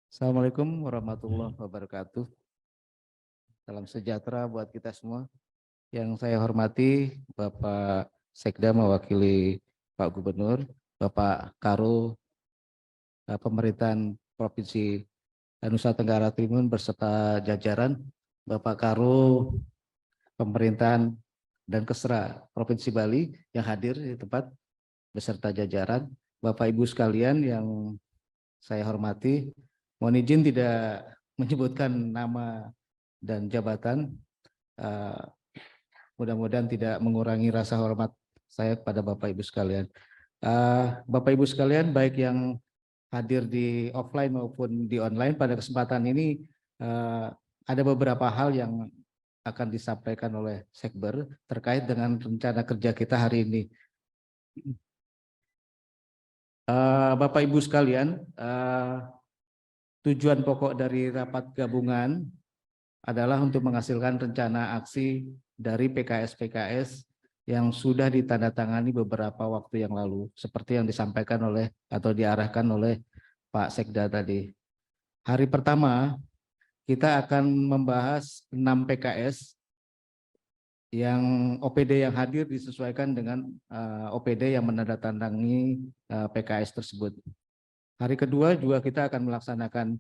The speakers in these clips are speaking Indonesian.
Assalamualaikum warahmatullahi wabarakatuh. Salam sejahtera buat kita semua. Yang saya hormati Bapak Sekda mewakili Pak Gubernur, Bapak Karo Pemerintahan Provinsi Nusa Tenggara Timur beserta jajaran, Bapak Karo Pemerintahan dan Kesra Provinsi Bali yang hadir di tempat beserta jajaran, Bapak Ibu sekalian yang saya hormati, mohon izin tidak menyebutkan nama dan jabatan, mudah-mudahan tidak mengurangi rasa hormat saya kepada Bapak Ibu sekalian. Bapak Ibu sekalian, baik yang hadir di offline maupun di online, pada kesempatan ini ada beberapa hal yang akan disampaikan oleh Sekber terkait dengan rencana kerja kita hari ini. Bapak Ibu sekalian, tujuan pokok dari rapat gabungan adalah untuk menghasilkan rencana aksi dari PKS-PKS yang sudah ditandatangani beberapa waktu yang lalu, seperti yang disampaikan oleh atau diarahkan oleh Pak Sekda tadi. Hari pertama kita akan membahas 6 PKS yang OPD yang hadir disesuaikan dengan OPD yang menandatangani PKS tersebut. Hari kedua juga kita akan melaksanakan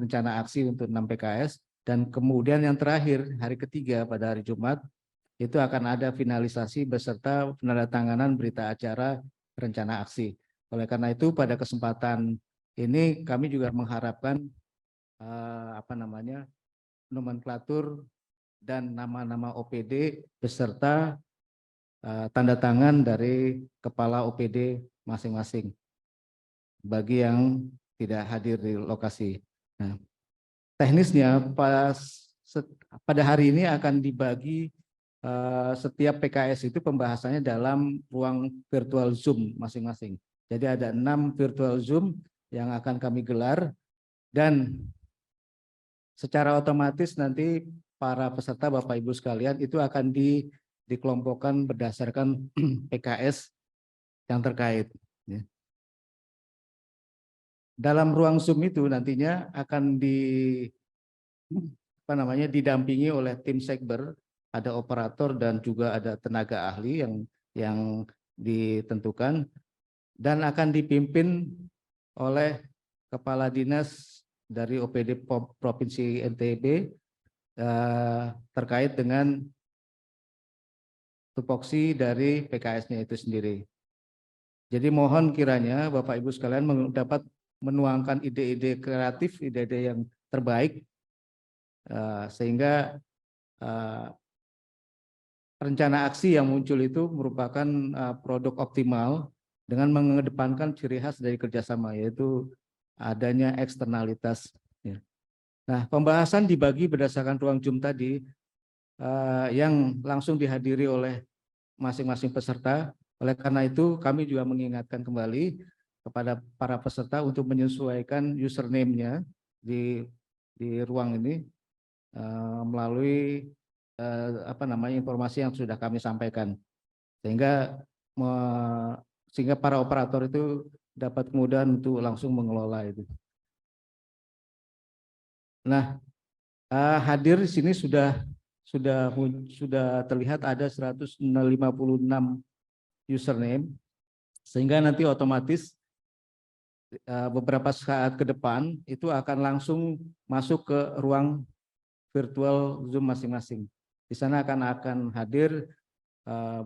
rencana aksi untuk 6 PKS, dan kemudian yang terakhir hari ketiga pada hari Jumat itu akan ada finalisasi beserta penandatanganan berita acara rencana aksi. Oleh karena itu pada kesempatan ini kami juga mengharapkan nomenklatur dan nama-nama OPD beserta tanda tangan dari kepala OPD masing-masing bagi yang tidak hadir di lokasi. Nah, teknisnya pada hari ini akan dibagi setiap PKS itu pembahasannya dalam ruang virtual Zoom masing-masing. Jadi ada 6 virtual Zoom yang akan kami gelar, dan secara otomatis nanti para peserta Bapak Ibu sekalian itu akan dikelompokkan berdasarkan PKS yang terkait. Dalam ruang Zoom itu nantinya akan didampingi oleh tim Sekber, ada operator dan juga ada tenaga ahli yang ditentukan, dan akan dipimpin oleh Kepala Dinas dari OPD Provinsi NTB terkait dengan tupoksi dari PKS-nya itu sendiri. Jadi mohon kiranya Bapak Ibu sekalian dapat menuangkan ide-ide kreatif, ide-ide yang terbaik, sehingga rencana aksi yang muncul itu merupakan produk optimal dengan mengedepankan ciri khas dari kerjasama, yaitu adanya eksternalitas. Nah, pembahasan dibagi berdasarkan ruang Zoom tadi yang langsung dihadiri oleh masing-masing peserta. Oleh karena itu kami juga mengingatkan kembali kepada para peserta untuk menyesuaikan username-nya di ruang ini melalui informasi yang sudah kami sampaikan, sehingga para operator itu dapat kemudahan untuk langsung mengelola itu. Nah, hadir di sini sudah terlihat ada 156 username, sehingga nanti otomatis beberapa saat ke depan itu akan langsung masuk ke ruang virtual Zoom masing-masing. Di sana akan hadir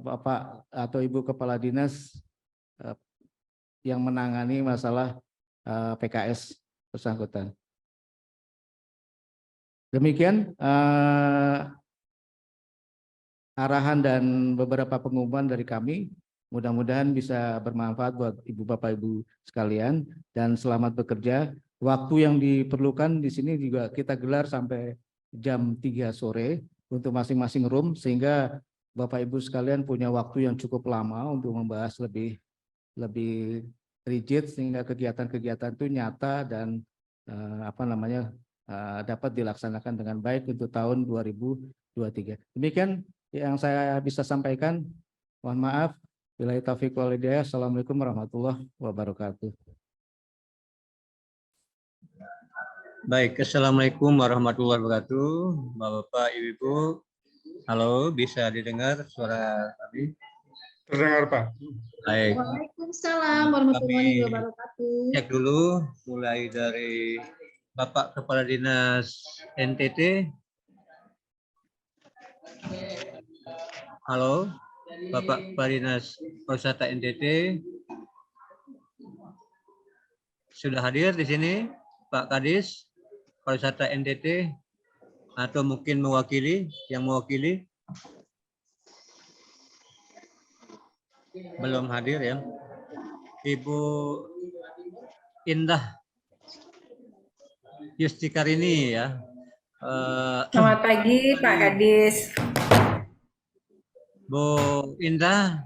Bapak atau Ibu Kepala Dinas yang menangani masalah PKS bersangkutan. Demikian arahan dan beberapa pengumuman dari kami. Mudah-mudahan bisa bermanfaat buat Ibu Bapak Ibu sekalian, dan selamat bekerja. Waktu yang diperlukan di sini juga kita gelar sampai jam 3 sore untuk masing-masing room, sehingga Bapak Ibu sekalian punya waktu yang cukup lama untuk membahas lebih rigid, sehingga kegiatan-kegiatan itu nyata dan dapat dilaksanakan dengan baik untuk tahun 2023. Demikian yang saya bisa sampaikan. Mohon maaf. Billahi taufiq wal hidayah. Assalamualaikum warahmatullahi wabarakatuh. Baik, Assalamualaikum warahmatullahi wabarakatuh. Bapak-bapak, ibu-ibu. Halo, bisa didengar suara kami? Terdengar, Pak. Baik. Waalaikumsalam warahmatullahi Kami wabarakatuh. cek dulu, mulai dari Bapak Kepala Dinas NTT. Halo, Bapak Kepala Dinas Pariwisata NTT. Sudah hadir di sini, Pak Kadis Pariwisata NTT, atau mungkin mewakili, yang mewakili? Belum hadir ya. Ibu Indah Yustikarini ya. Selamat pagi Pak Kadis. Bu Indah,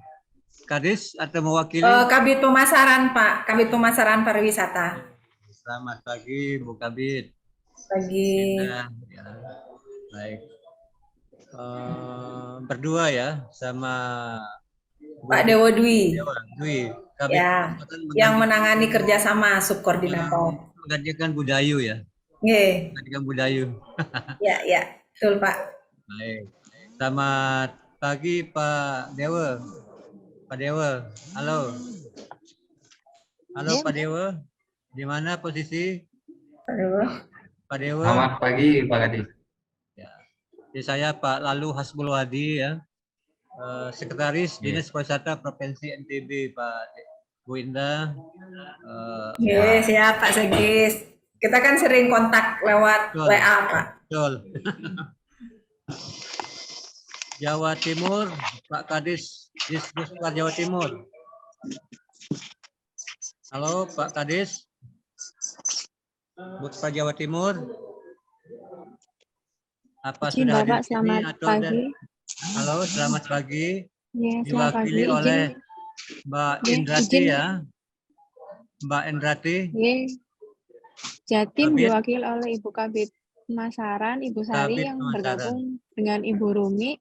Kadis atau mewakili? Kabit Pemasaran Pak, Kabit Pemasaran Pariwisata. Selamat pagi Bu Kabit. Pagi. Indah, ya. Baik. Berdua ya sama Pak Dewo Dwi. Dewa Dwi. Kabit Ya, yang menangani kerjasama subkoordinator. menggantikan Budayu ya. Nggih. Menggantikan Budayu. Ya, betul Pak. Baik. Selamat pagi Pak Dewa. Pak Dewa, halo. Halo Pak Dewa. Di mana posisi? Pak Dewo. Pak Dewa. Selamat pagi Pak Kadis. Ya. Jadi saya Pak Lalu Hasbul Wadi ya. Sekretaris Dinas Pariwisata Provinsi NTB Pak Bu Indah. Siap Pak Segis. Kita kan sering kontak lewat Betul. WA Pak. Betul. Jawa Timur, Pak Kadis Disbudpar Jawa Timur. Halo Pak Kadis, Budpar Jawa Timur. Apa Izin sudah Bapak, hadir di sini selamat atau pagi. Halo, selamat pagi. Ya, selamat pagi. Diwakili oleh Mbak Ya, Indrati izin. ya. Mbak Indrati. Ya, Jatim Kabit. diwakili oleh Ibu Kabit Pemasaran, Ibu Sari Kabit yang Pemasaran. bergabung dengan Ibu Rumi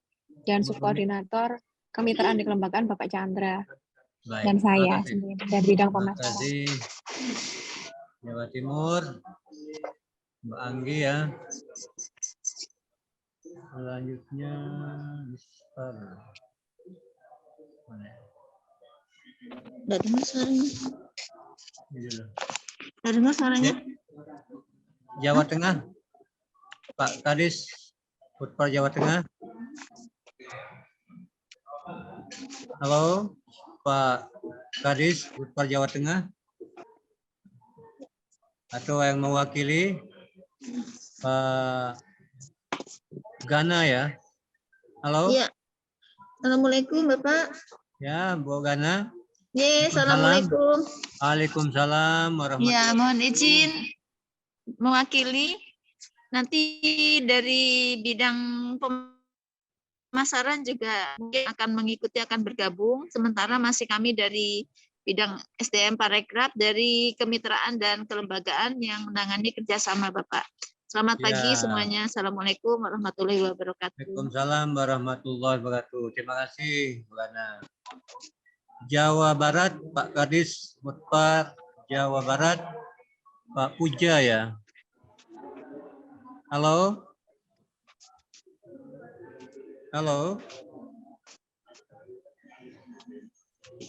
dan subkoordinator Kemitraan di Kelembagaan Bapak Chandra. Baik, Dan saya terima kasih. sendiri dari bidang Terima pemasaran. kasih. Jawa Timur, Mbak Anggi ya. Selanjutnya Mister. Mana? Nggak dengar suaranya. Ini dulu. Nggak dengar suaranya. Jawa Tengah, Pak Kadis, Budpar Jawa Tengah. Halo, Pak Kadis, Budpar Jawa Tengah. Atau yang mewakili Pak Gana ya. Halo. Iya. Assalamualaikum Bapak. Ya, Bu Gana. Ye, assalamualaikum. Waalaikumsalam warahmatullahi Ya, mohon izin mewakili. Nanti dari bidang pemasaran juga mungkin akan mengikuti, akan bergabung. Sementara masih kami dari bidang SDM Parekraf dari kemitraan dan kelembagaan yang menangani kerjasama Bapak. Selamat pagi semuanya. Assalamualaikum warahmatullahi wabarakatuh. Waalaikumsalam warahmatullahi wabarakatuh. Terima kasih, Bu Gana. Jawa Barat, Pak Kadis Budpar Jawa Barat, Pak Puja ya. Halo. Halo.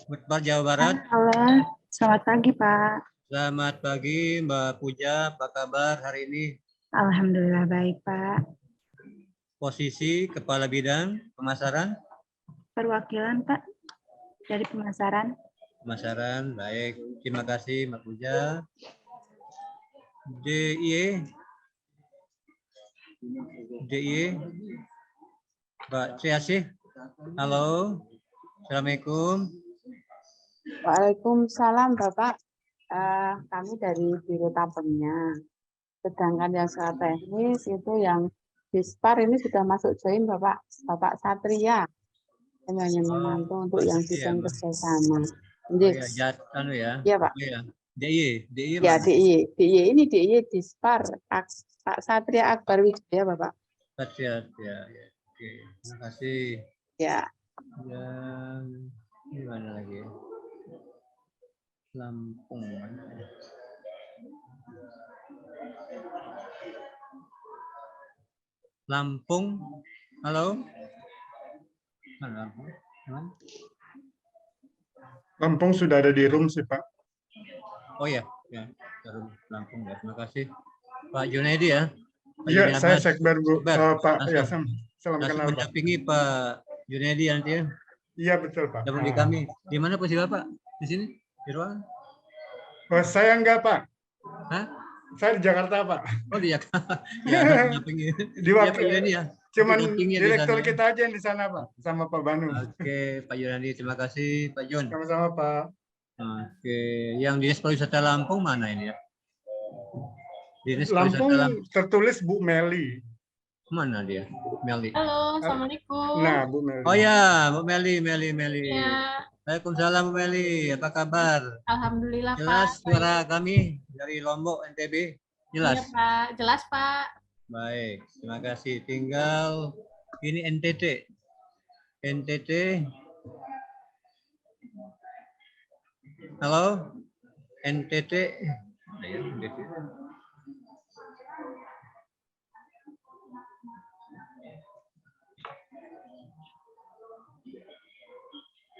Budpar Jawa Barat. Halo, selamat pagi Pak. Selamat pagi Mbak Puja, apa kabar hari ini? Alhamdulillah baik Pak. Posisi Kepala Bidang Pemasaran? Perwakilan Pak dari pemasaran. Pemasaran, baik. Terima kasih Mbak Puja. DIY, Mbak Triasih. Halo, Assalamualaikum. Waalaikumsalam Bapak. Kami dari Biro Tabengnya. Sedangkan yang secara teknis itu yang Dispar ini sudah masuk join Bapak Satria. Kami hanya membantu untuk yang bidang kerjasama. Ya, Pak. DIY Ya, DIY ini DIY Dispar Pak Satria Akbar Wijaya Bapak. Satria, ya. Oke, terima kasih. Ya. Dan ini mana lagi? Lampung mana? Lampung. Halo. Mana Lampung? Mana? Lampung sudah ada di room sih, Pak. Oh ya, ya. Lampung ya. Terima kasih. Pak Junaidi ya. Pak Iya, Junaidi saya Abbas. Sekber, Bu. Sekber. Pak, ya, Langsung. salam Langsung kenal, Pak. mendampingi Pak Junaidi nanti ya. Iya, betul, Pak. Dampingi kami. Di mana posisi Bapak? Di sini? Di ruangan? Oh, saya enggak, Pak. Hah? Saya di Jakarta, Pak. Oh di Jakarta. Ya, mendampingi. Di Ya, waktu, Pak Junaidi ya. cuman Mendampingi ya di direktur sana. kita aja yang di sana, Pak. Sama Pak Banu. Oke, Pak Junaidi. Terima kasih, Pak Jun. Sama-sama, Pak. Oke, yang Dinas Pariwisata Lampung mana ini ya? Dinas Lampung Pariwisata Lampung tertulis Bu Meli. mana dia? Meli. Halo, Assalamualaikum. Nah, Bu Meli. Oh ya, Bu Meli. Ya, Waalaikumsalam Bu Meli. Apa kabar? Alhamdulillah Jelas Pak. suara kami dari Lombok NTB. Jelas. Iya Pak, jelas Pak. Baik, terima kasih. Tinggal ini NTT. NTT. Halo, NTT. Ada ya, NTT.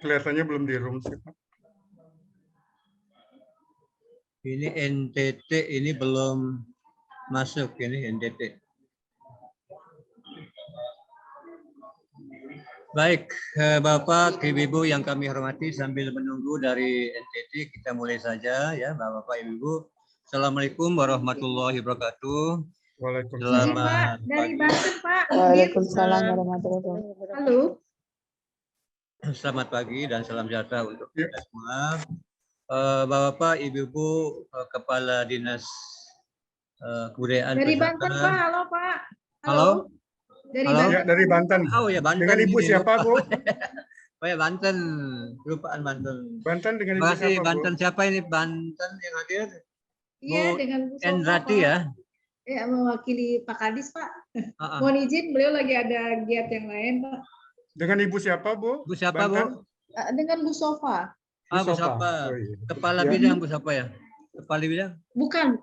Kelihatannya belum di room sih, Pak. Ini NTT ini belum masuk ini NTT. Baik, Bapak, Ibu yang kami hormati, sambil menunggu dari NTT kita mulai saja ya, Bapak, Ibu. Assalamualaikum warahmatullahi wabarakatuh. Waalaikumsalam. Selamat Dari pagi. Banten, Pak. Waalaikumsalam warahmatullahi wabarakatuh. Halo. Selamat pagi dan salam sejahtera untuk Ya. kita semua. Bapak, Ibu, Kepala Dinas Kebudayaan Dari Wisata. Banten, Pak. Halo, Pak. Halo? Dari Halo? Banten. Ya, dari Banten. Oh ya, Banten. Dengan Ibu ini. siapa, Bu? Oh ya, Banten. Lupaan Banten. Banten dengan Ibu Terima kasih, siapa, Bu? Banten. Siapa ini Banten yang hadir? Iya, Bu dengan Bu Sofa, Endrati Pak. ya? Ya, mewakili Pak Kadis, Pak. Ah, ah. Mohon izin, beliau lagi ada giat yang lain, Pak. Dengan Ibu siapa, Bu? Bu siapa, Banten? Bu? Dengan Bu Sofa. Ah, Bu Sofa. Sofa. Oh, iya. Kepala Ya. bidang Bu Sofa ya? Kepala bidang? Bukan.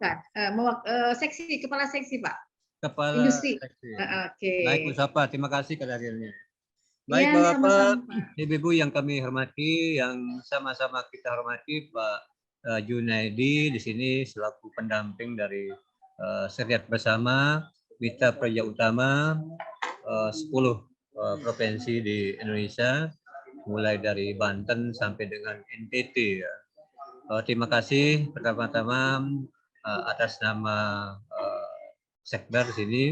Seksi, kepala seksi, Pak. Kepala Industri. seksi. Oke. Baik, Bu Sofa. Terima kasih kehadirannya. Baik, Iya, Bapak, sama-sama, Pak. Ibu-ibu yang kami hormati, yang sama-sama kita hormati, Pak Junaidi di sini selaku pendamping dari Seriat Bersama Mitra Praja Utama 10 provinsi di Indonesia, mulai dari Banten sampai dengan NTT. Ya. Terima kasih pertama-tama atas nama Sekber di sini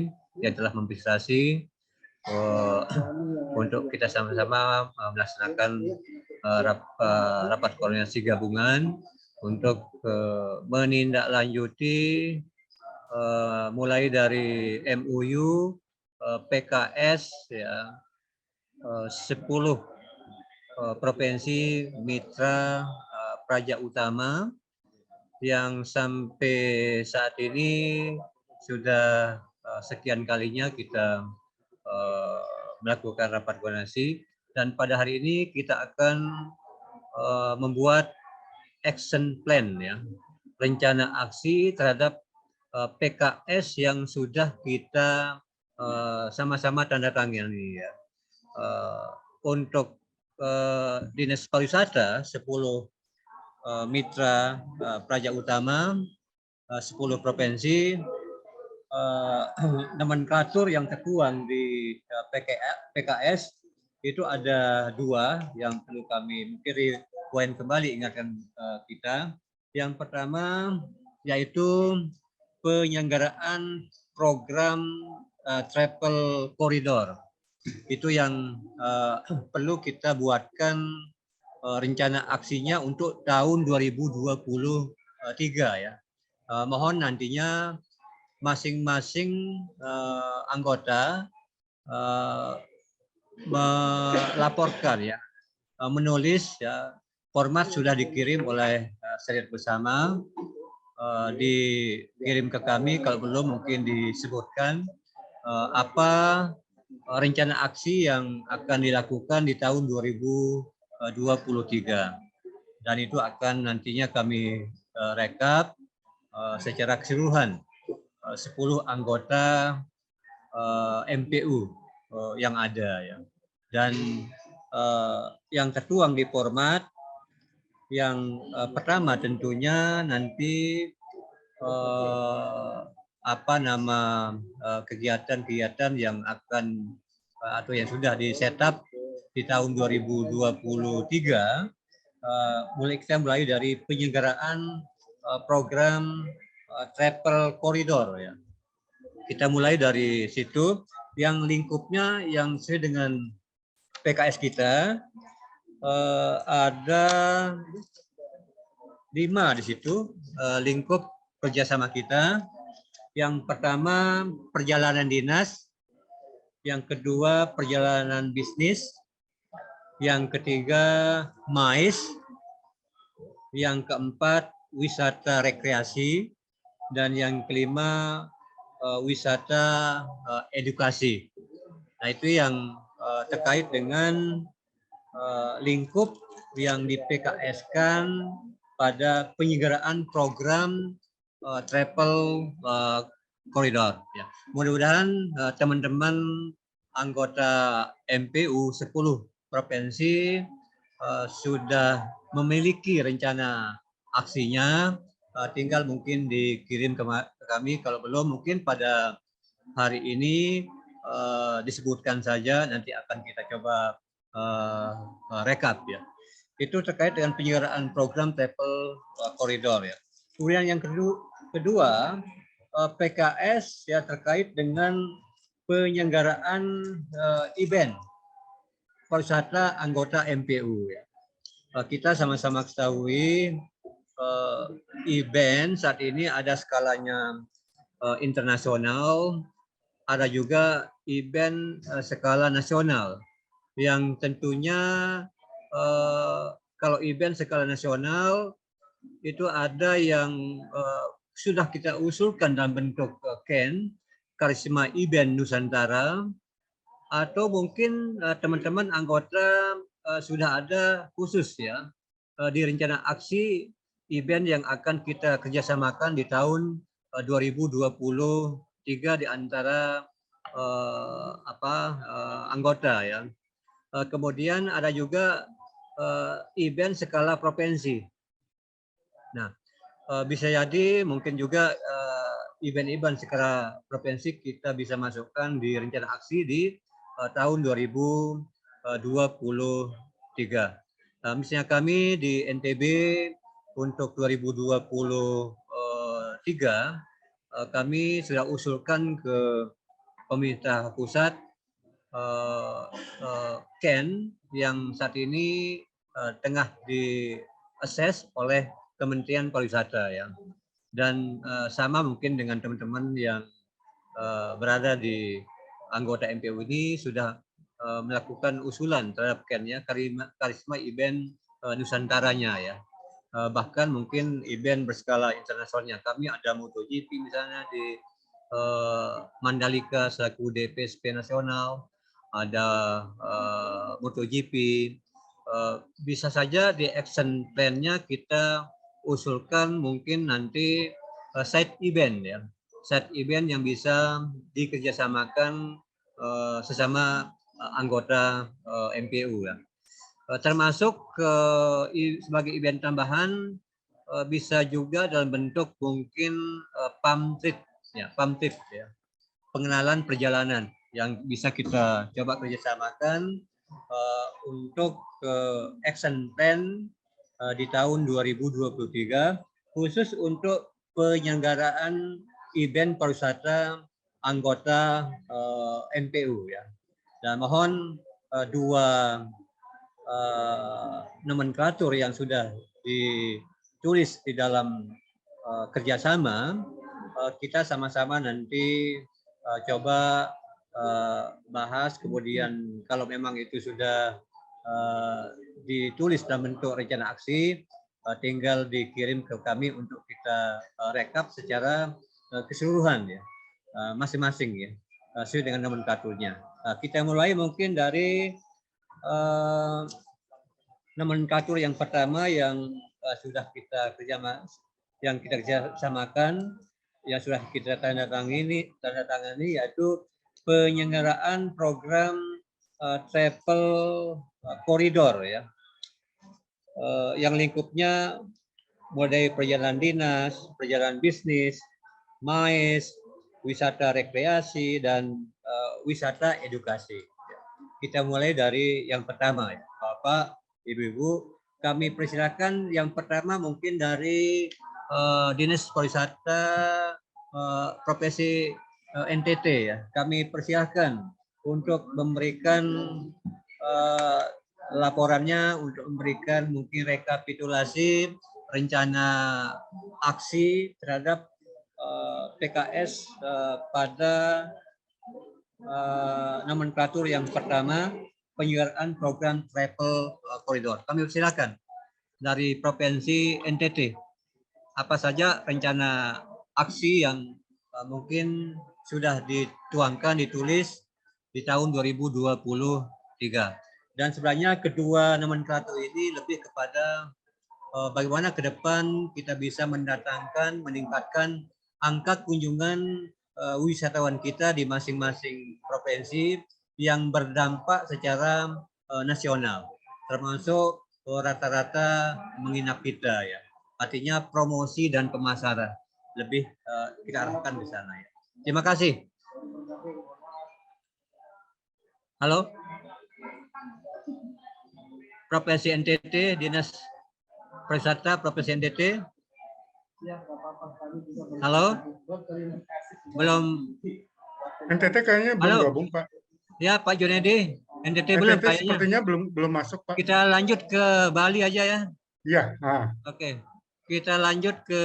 yang telah memfasilitasi untuk kita sama-sama melaksanakan rapat koordinasi gabungan untuk menindaklanjuti mulai dari MOU PKS ya 10 provinsi mitra Praja Utama yang sampai saat ini sudah sekian kalinya kita melakukan rapat koordinasi, dan pada hari ini kita akan membuat action plan ya, rencana aksi terhadap PKS yang sudah kita sama-sama tanda tangani ya. Untuk Dinas Pariwisata 10 mitra Praja Utama 10 provinsi, nomenklatur yang tertuang di PKS itu ada 2 yang perlu kami poin kembali ingatkan kita. Yang pertama yaitu penyelenggaraan program travel corridor. Itu yang perlu kita buatkan rencana aksinya untuk tahun 2023 ya. Mohon nantinya masing-masing anggota melaporkan ya, menulis ya, format sudah dikirim oleh Seriat Bersama, dikirim ke kami, kalau belum mungkin disebutkan apa rencana aksi yang akan dilakukan di tahun 2023, dan itu akan nantinya kami rekap secara keseluruhan 10 anggota MPU yang ada ya. Dan yang tertuang di format yang pertama tentunya nanti kegiatan-kegiatan yang akan atau yang sudah di-setup di tahun 2023, kita mulai dari penyelenggaraan program travel corridor ya. Kita mulai dari situ yang lingkupnya yang sesuai dengan PKS kita ada 5 di situ lingkup kerjasama kita. Yang pertama perjalanan dinas, yang kedua perjalanan bisnis, yang ketiga MICE, yang keempat wisata rekreasi, dan yang kelima wisata edukasi. Nah itu yang terkait dengan lingkup yang di PKS-kan pada penyelenggaraan program travel corridor. Ya. Mudah-mudahan teman-teman anggota MPU 10 provinsi sudah memiliki rencana aksinya, tinggal mungkin dikirim ke kami, kalau belum mungkin pada hari ini disebutkan saja, nanti akan kita coba rekap ya. Itu terkait dengan penyelenggaraan program travel corridor ya. Kemudian yang kedua PKS ya terkait dengan penyelenggaraan event pariwisata anggota MPU ya. Kita sama-sama ketahui event saat ini ada skalanya internasional, ada juga event skala nasional yang tentunya kalau event skala nasional itu ada yang sudah kita usulkan dalam bentuk KEN, Karisma Event Nusantara, atau mungkin teman-teman anggota sudah ada khusus ya di rencana aksi event yang akan kita kerjasamakan di tahun 2023 di antara anggota ya. Kemudian ada juga event skala provinsi. Nah, bisa jadi mungkin juga event-event skala provinsi kita bisa masukkan di rencana aksi di tahun 2023. Misalnya kami di NTB untuk 2023 kami sudah usulkan ke pemerintah pusat KEN yang saat ini tengah di-assess oleh Kementerian Pariwisata ya. Dan sama mungkin dengan teman-teman yang berada di anggota MPU ini sudah melakukan usulan terhadap KEN-nya, Karisma Event Nusantaranya ya. Bahkan mungkin event berskala internasionalnya. Kami ada MotoGP misalnya di Mandalika selaku DPSP nasional, ada MotoGP. Bisa saja di action plan-nya kita usulkan mungkin nanti side event ya, side event yang bisa dikerjasamakan sesama anggota MPU ya. Termasuk sebagai event tambahan bisa juga dalam bentuk mungkin pump trip ya, pengenalan perjalanan yang bisa kita coba kerjasamakan untuk action plan di tahun 2023 khusus untuk penyelenggaraan event pariwisata anggota MPU ya. Dan mohon dua nomenklatur yang sudah ditulis di dalam kerjasama, kita sama-sama nanti coba bahas, kemudian kalau memang itu sudah ditulis dalam bentuk rencana aksi, tinggal dikirim ke kami untuk kita rekap secara keseluruhan ya, masing-masing ya, sesuai dengan nomenklaturnya. Kita mulai mungkin dari nomenklatur yang pertama yang sudah kita kerjasamakan, yang sudah kita tanda tangani, yaitu penyelenggaraan program travel koridor ya, yang lingkupnya mulai perjalanan dinas, perjalanan bisnis, MICE, wisata rekreasi, dan wisata edukasi. Kita mulai dari yang pertama, ya. Bapak, Ibu-ibu, kami persilakan yang pertama mungkin dari Dinas Pariwisata Provinsi NTT ya. Kami persilakan untuk memberikan laporannya, untuk memberikan mungkin rekapitulasi rencana aksi terhadap PKS pada nomenklatur yang pertama, penyelenggaraan program travel koridor. Kami silakan dari Provinsi NTT. Apa saja rencana aksi yang mungkin sudah dituangkan, ditulis di tahun 2023. Dan sebenarnya kedua nomenklatur ini lebih kepada bagaimana ke depan kita bisa mendatangkan, meningkatkan angka kunjungan wisatawan kita di masing-masing provinsi yang berdampak secara nasional, termasuk rata-rata menginap kita ya. Artinya promosi dan pemasaran lebih kita arahkan di sana ya. Terima kasih. Halo. Provinsi NTT, Dinas Pariwisata Provinsi NTT. Halo. Belum. NTT kayaknya belum gabung, Pak. Ya, Pak Junedi. NTT belum kayaknya. Sepertinya belum masuk, Pak. Kita lanjut ke Bali aja ya. Iya. Oke. Kita lanjut ke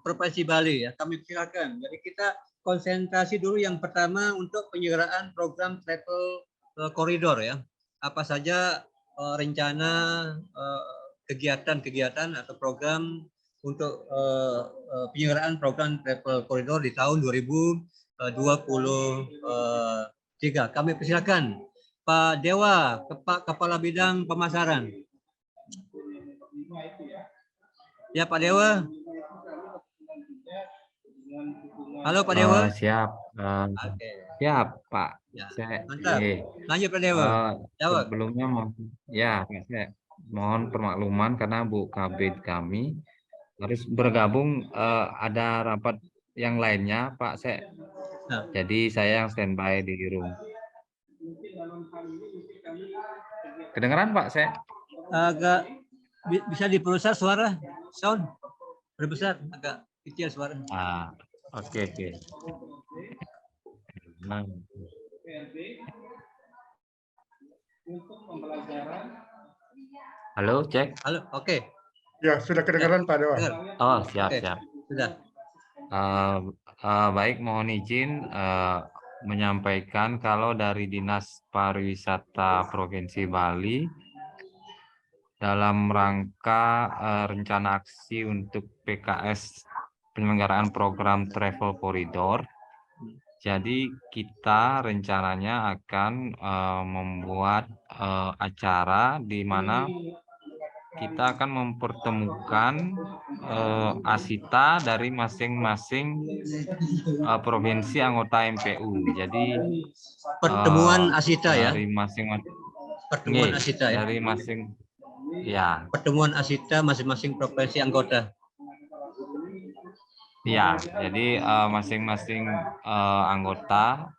Provinsi Bali ya. Kami silakan. Jadi kita konsentrasi dulu yang pertama untuk penyelenggaraan program travel koridor ya. Apa saja rencana kegiatan-kegiatan atau program untuk penyelenggaraan program travel koridor di tahun 2023. Kami persilakan Pak Dewa, Kepala Bidang Pemasaran. Ya Pak Dewa. Halo Pak Dewa. Siap. Siap Pak. Ya, Saya, mantap. Lanjut Pak Dewa. Sebelumnya mohon permakluman karena Bu Kabid kami harus bergabung, ada rapat yang lainnya Pak. Jadi saya yang standby di room. Kedengeran Pak saya? Agak bisa diperbesar suara, sound berbesar, agak kecil suara. Oke. Halo, cek. Halo, oke. Ya, sudah kedengaran Pak Dewa. Oh, siap. Sudah. Baik, mohon izin menyampaikan kalau dari Dinas Pariwisata Provinsi Bali dalam rangka rencana aksi untuk PKS penyelenggaraan program travel koridor. Jadi kita rencananya akan membuat acara di mana kita akan mempertemukan asita dari masing-masing provinsi anggota MPU. Jadi pertemuan asita ya. Dari masing-masing pertemuan asita ya. Dari pertemuan asita masing-masing provinsi anggota. Ya, jadi masing-masing anggota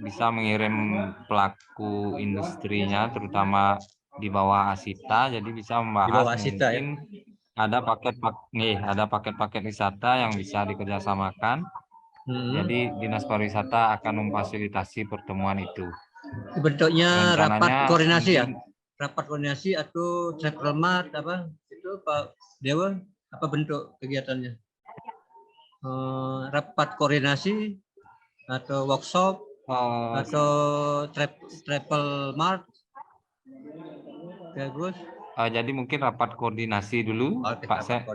bisa mengirim pelaku industrinya, terutama di bawah asita, jadi bisa membahas mungkin ada paket-paket wisata yang bisa dikerjasamakan. Jadi Dinas Pariwisata akan memfasilitasi pertemuan itu. Bentuknya rapat koordinasi ya? Rapat koordinasi atau travel mart apa? Itu Pak Dewa, apa bentuk kegiatannya? Rapat koordinasi atau workshop atau travel mart? Ya, Gus. Jadi mungkin rapat koordinasi dulu, Pak Sek.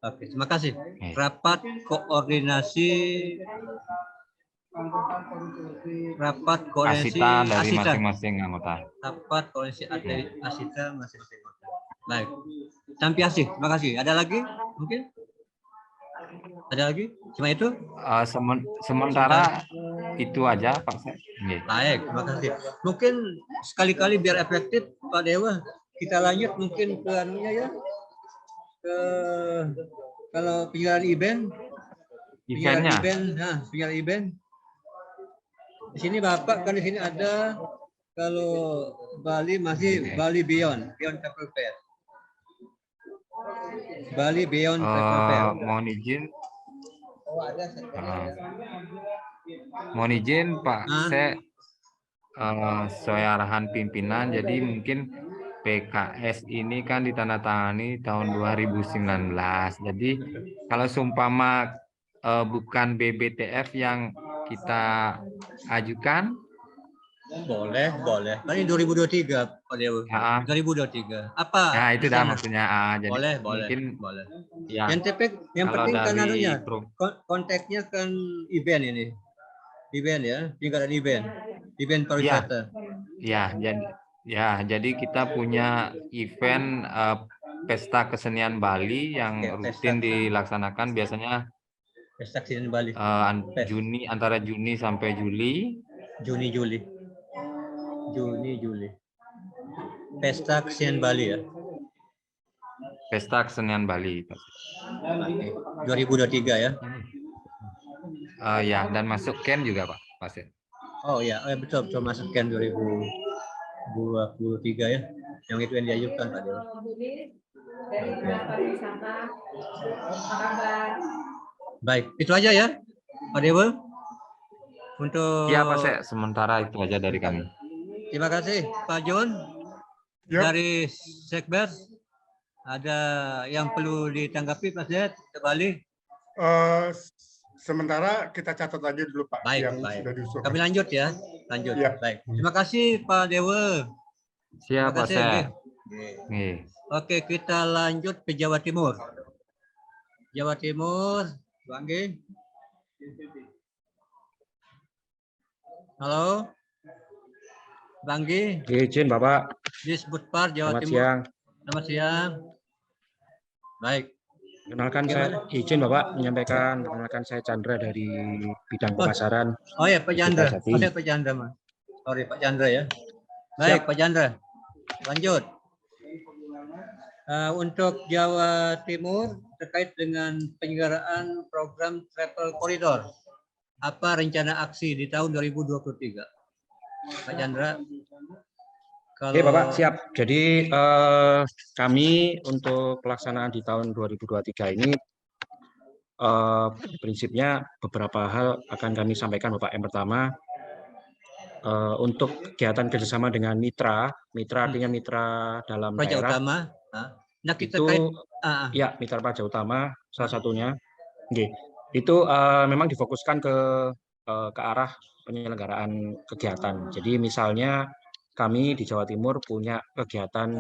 Oke, terima kasih. Rapat koordinasi asita dari masing-masing anggota. Rapat koordinasi asita masing-masing anggota. Baik. Tampiasi, terima kasih. Ada lagi? Mungkin? Ada lagi? Cuma itu? Sementara itu aja Pak Sek. Nggih. Baik, terima kasih. Mungkin sekali-kali biar efektif Pak Dewa, kita lanjut mungkin ke anunya ya. Ke kalau penyelenggaraan event, Eventnya. penyelenggaraan event. Di sini Bapak kan di sini ada kalau Bali masih Bali Beyond Travel Fair. Bali Beyond Travel Fair. Mohon izin. Oh, ada. Mohon izin Pak Sek, sesuai arahan pimpinan, jadi mungkin PKS ini kan ditandatangani tahun 2019. Jadi kalau seumpama bukan BBTF yang kita ajukan, boleh. Kan ini 2023 Pak Dewa. 2023. Apa? Nah, itu dah sana? maksudnya. Jadi Boleh. mungkin Boleh. ya. Yang kalau penting kan dari anunya, konteksnya kan event ini. Event ya, tingkatan event pariwisata. Jadi kita punya event Pesta Kesenian Bali yang rutin dilaksanakan biasanya Pesta Kesenian Bali. antara Juni sampai Juli. Juni Juli. Pesta Kesenian Bali ya. Pesta Kesenian Bali. 2023 ya. Ya, dan masuk Ken juga Pak Sek. Oh ya, betul masuk Ken 2023 ya. Yang itu yang diajukan Pak Dewa. Baik, itu aja ya Pak Dewa. Untuk Ya Pak Sek, sementara itu aja dari kami. Terima kasih Pak John. Dari Sekber ada yang perlu ditanggapi Pak Zed kembali? Sementara kita catat lagi dulu Pak. Baik. Sudah diusulkan. Kami lanjut ya. Ya. Baik. Terima kasih Pak Dewa. Siap Pak Sek. Oke, kita lanjut ke Jawa Timur. Jawa Timur, Bang G. Halo, Bang G. Izin Bapak. Disbudpar Jawa Selamat Timur. siang. Selamat siang. Baik. Kenalkan saya izin Bapak menyampaikan, perkenalkan saya Chandra dari bidang pemasaran. Oh ya Pak Chandra. Saya Pak Chandra, Mas. Sorry Pak Chandra ya. Baik Pak Chandra. Lanjut. Untuk Jawa Timur terkait dengan penyelenggaraan program Travel Corridor. Apa rencana aksi di tahun 2023? Pak Chandra. Oke Bapak, siap. Jadi kami untuk pelaksanaan di tahun 2023 ini prinsipnya beberapa hal akan kami sampaikan Bapak. Yang pertama, untuk kegiatan kerjasama dengan mitra artinya mitra dalam Pajak daerah. utama. Nah, kita itu ya mitra pajak utama salah satunya. Itu memang difokuskan ke arah penyelenggaraan kegiatan. Jadi misalnya kami di Jawa Timur punya kegiatan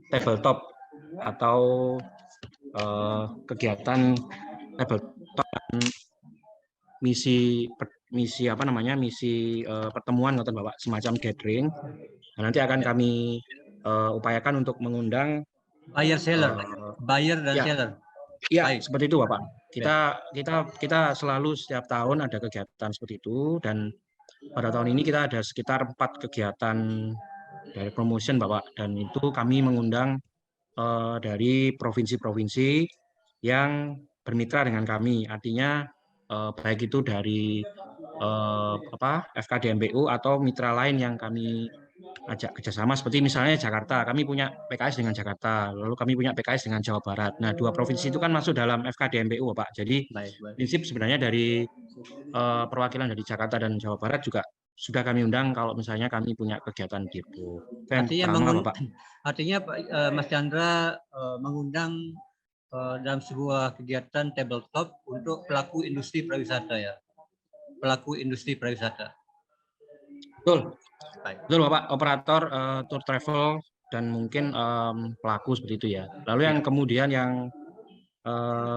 tabletop atau kegiatan tabletop misi pertemuan atau Bapak, semacam gathering. Nah, nanti akan kami upayakan untuk mengundang buyer dan seller. Iya, seperti itu Bapak. Kita selalu setiap tahun ada kegiatan seperti itu, dan pada tahun ini kita ada sekitar 4 kegiatan dari promotion Bapak, dan itu kami mengundang dari provinsi-provinsi yang bermitra dengan kami, artinya baik itu dari FKD MBU atau mitra lain yang kami ajak kerjasama, seperti misalnya Jakarta, kami punya PKS dengan Jakarta, lalu kami punya PKS dengan Jawa Barat. Nah, 2 provinsi itu kan masuk dalam FKD MBU Bapak. Jadi prinsip sebenarnya dari perwakilan dari Jakarta dan Jawa Barat juga sudah kami undang kalau misalnya kami punya kegiatan gitu. Artinya Mas Chandra mengundang dalam sebuah kegiatan tabletop untuk pelaku industri pariwisata ya. Pelaku industri pariwisata. Betul. Betul Bapak, operator tour travel dan mungkin pelaku seperti itu ya. Lalu yang kemudian yang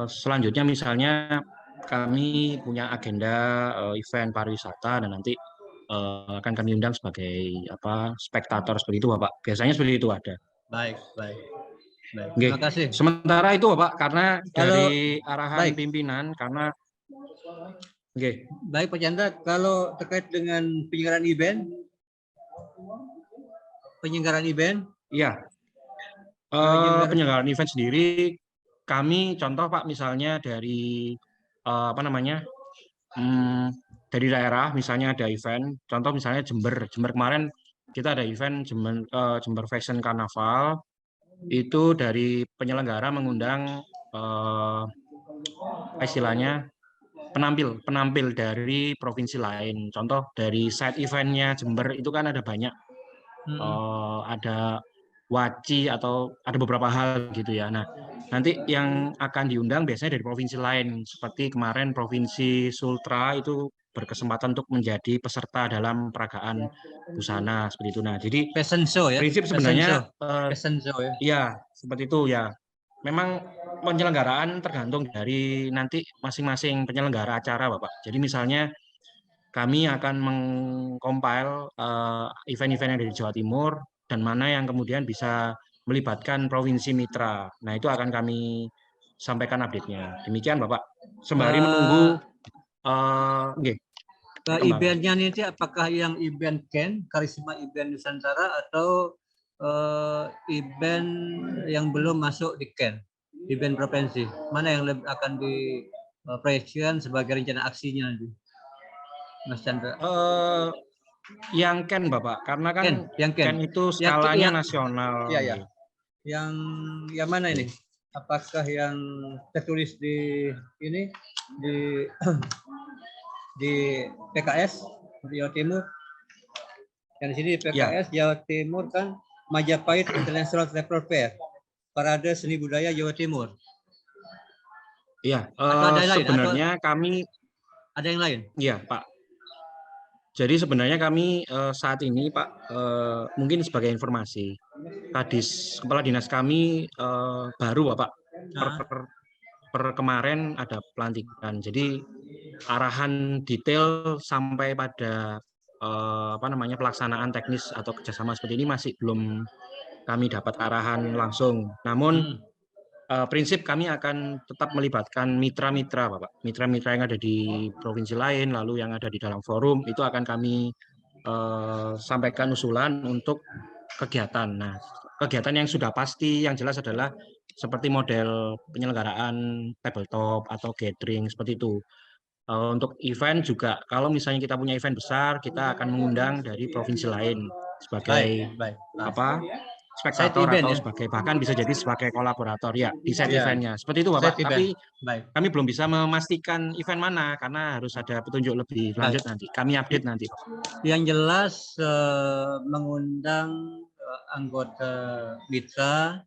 selanjutnya misalnya kami punya agenda event pariwisata dan nanti akan kami undang sebagai spektator seperti itu Bapak. Biasanya seperti itu ada. Baik. Terima kasih. Sementara itu Bapak, karena dari arahan pimpinan, karena Oke. Baik Pak Chandra, kalau terkait dengan penyelenggaraan event, Iya. Penyelenggaraan- Penyelenggaraan event sendiri, kami contoh Pak, misalnya dari apa namanya, dari daerah, misalnya ada event, contoh misalnya Jember kemarin kita ada event Jember Fashion Carnaval, itu dari penyelenggara mengundang istilahnya penampil dari provinsi lain. Contoh dari side eventnya Jember itu kan ada banyak, ada Waci atau ada beberapa hal gitu ya. Nah, nanti yang akan diundang biasanya dari provinsi lain, seperti kemarin Provinsi Sultra itu berkesempatan untuk menjadi peserta dalam peragaan busana seperti itu. Nah, jadi fashion show ya. prinsip Fashion sebenarnya show ya. iya, seperti itu ya. Memang penyelenggaraan tergantung dari nanti masing-masing penyelenggara acara, Bapak. Jadi misalnya kami akan mengcompile event-event yang dari Jawa Timur dan mana yang kemudian bisa melibatkan provinsi mitra. Nah, itu akan kami sampaikan update-nya. Demikian, Bapak. Sembari menunggu nggih. Eventnya nanti apakah yang event Ken, Karisma Event Nusantara, atau event yang belum masuk di Ken, event provinsi? Mana yang akan diproyeksikan sebagai rencana aksinya nanti, Mas Chandra? Yang Ken, Bapak, karena kan yang Ken itu skalanya nasional. Iya, ya. Yang mana ini? Apakah yang tertulis di ini di PKS Jawa Timur? Yang di sini PKS Jawa Timur kan Majapahit International Travel Fair, Parade Seni Budaya Jawa Timur. Iya, ada yang sebenarnya lain, kami ada yang lain. Iya, Pak. Jadi sebenarnya kami saat ini, Pak, mungkin sebagai informasi, Kepala Dinas kami baru, Bapak, per kemarin ada pelantikan. Jadi arahan detail sampai pada apa namanya pelaksanaan teknis atau kerjasama seperti ini masih belum kami dapat arahan langsung. Namun prinsip kami akan tetap melibatkan mitra-mitra, Bapak. Mitra-mitra yang ada di provinsi lain, lalu yang ada di dalam forum, itu akan kami sampaikan usulan untuk kegiatan. Nah, kegiatan yang sudah pasti, yang jelas adalah seperti model penyelenggaraan tabletop atau gathering, seperti itu. Untuk event juga, kalau misalnya kita punya event besar, kita akan mengundang dari provinsi lain sebagai spektator atau sebagai bahkan bisa jadi sebagai kolaborator ya di set eventnya. Seperti itu, Bapak. Tapi kami belum bisa memastikan event mana karena harus ada petunjuk lebih lanjut nanti. Kami update nanti, Pak. Yang jelas mengundang anggota mitra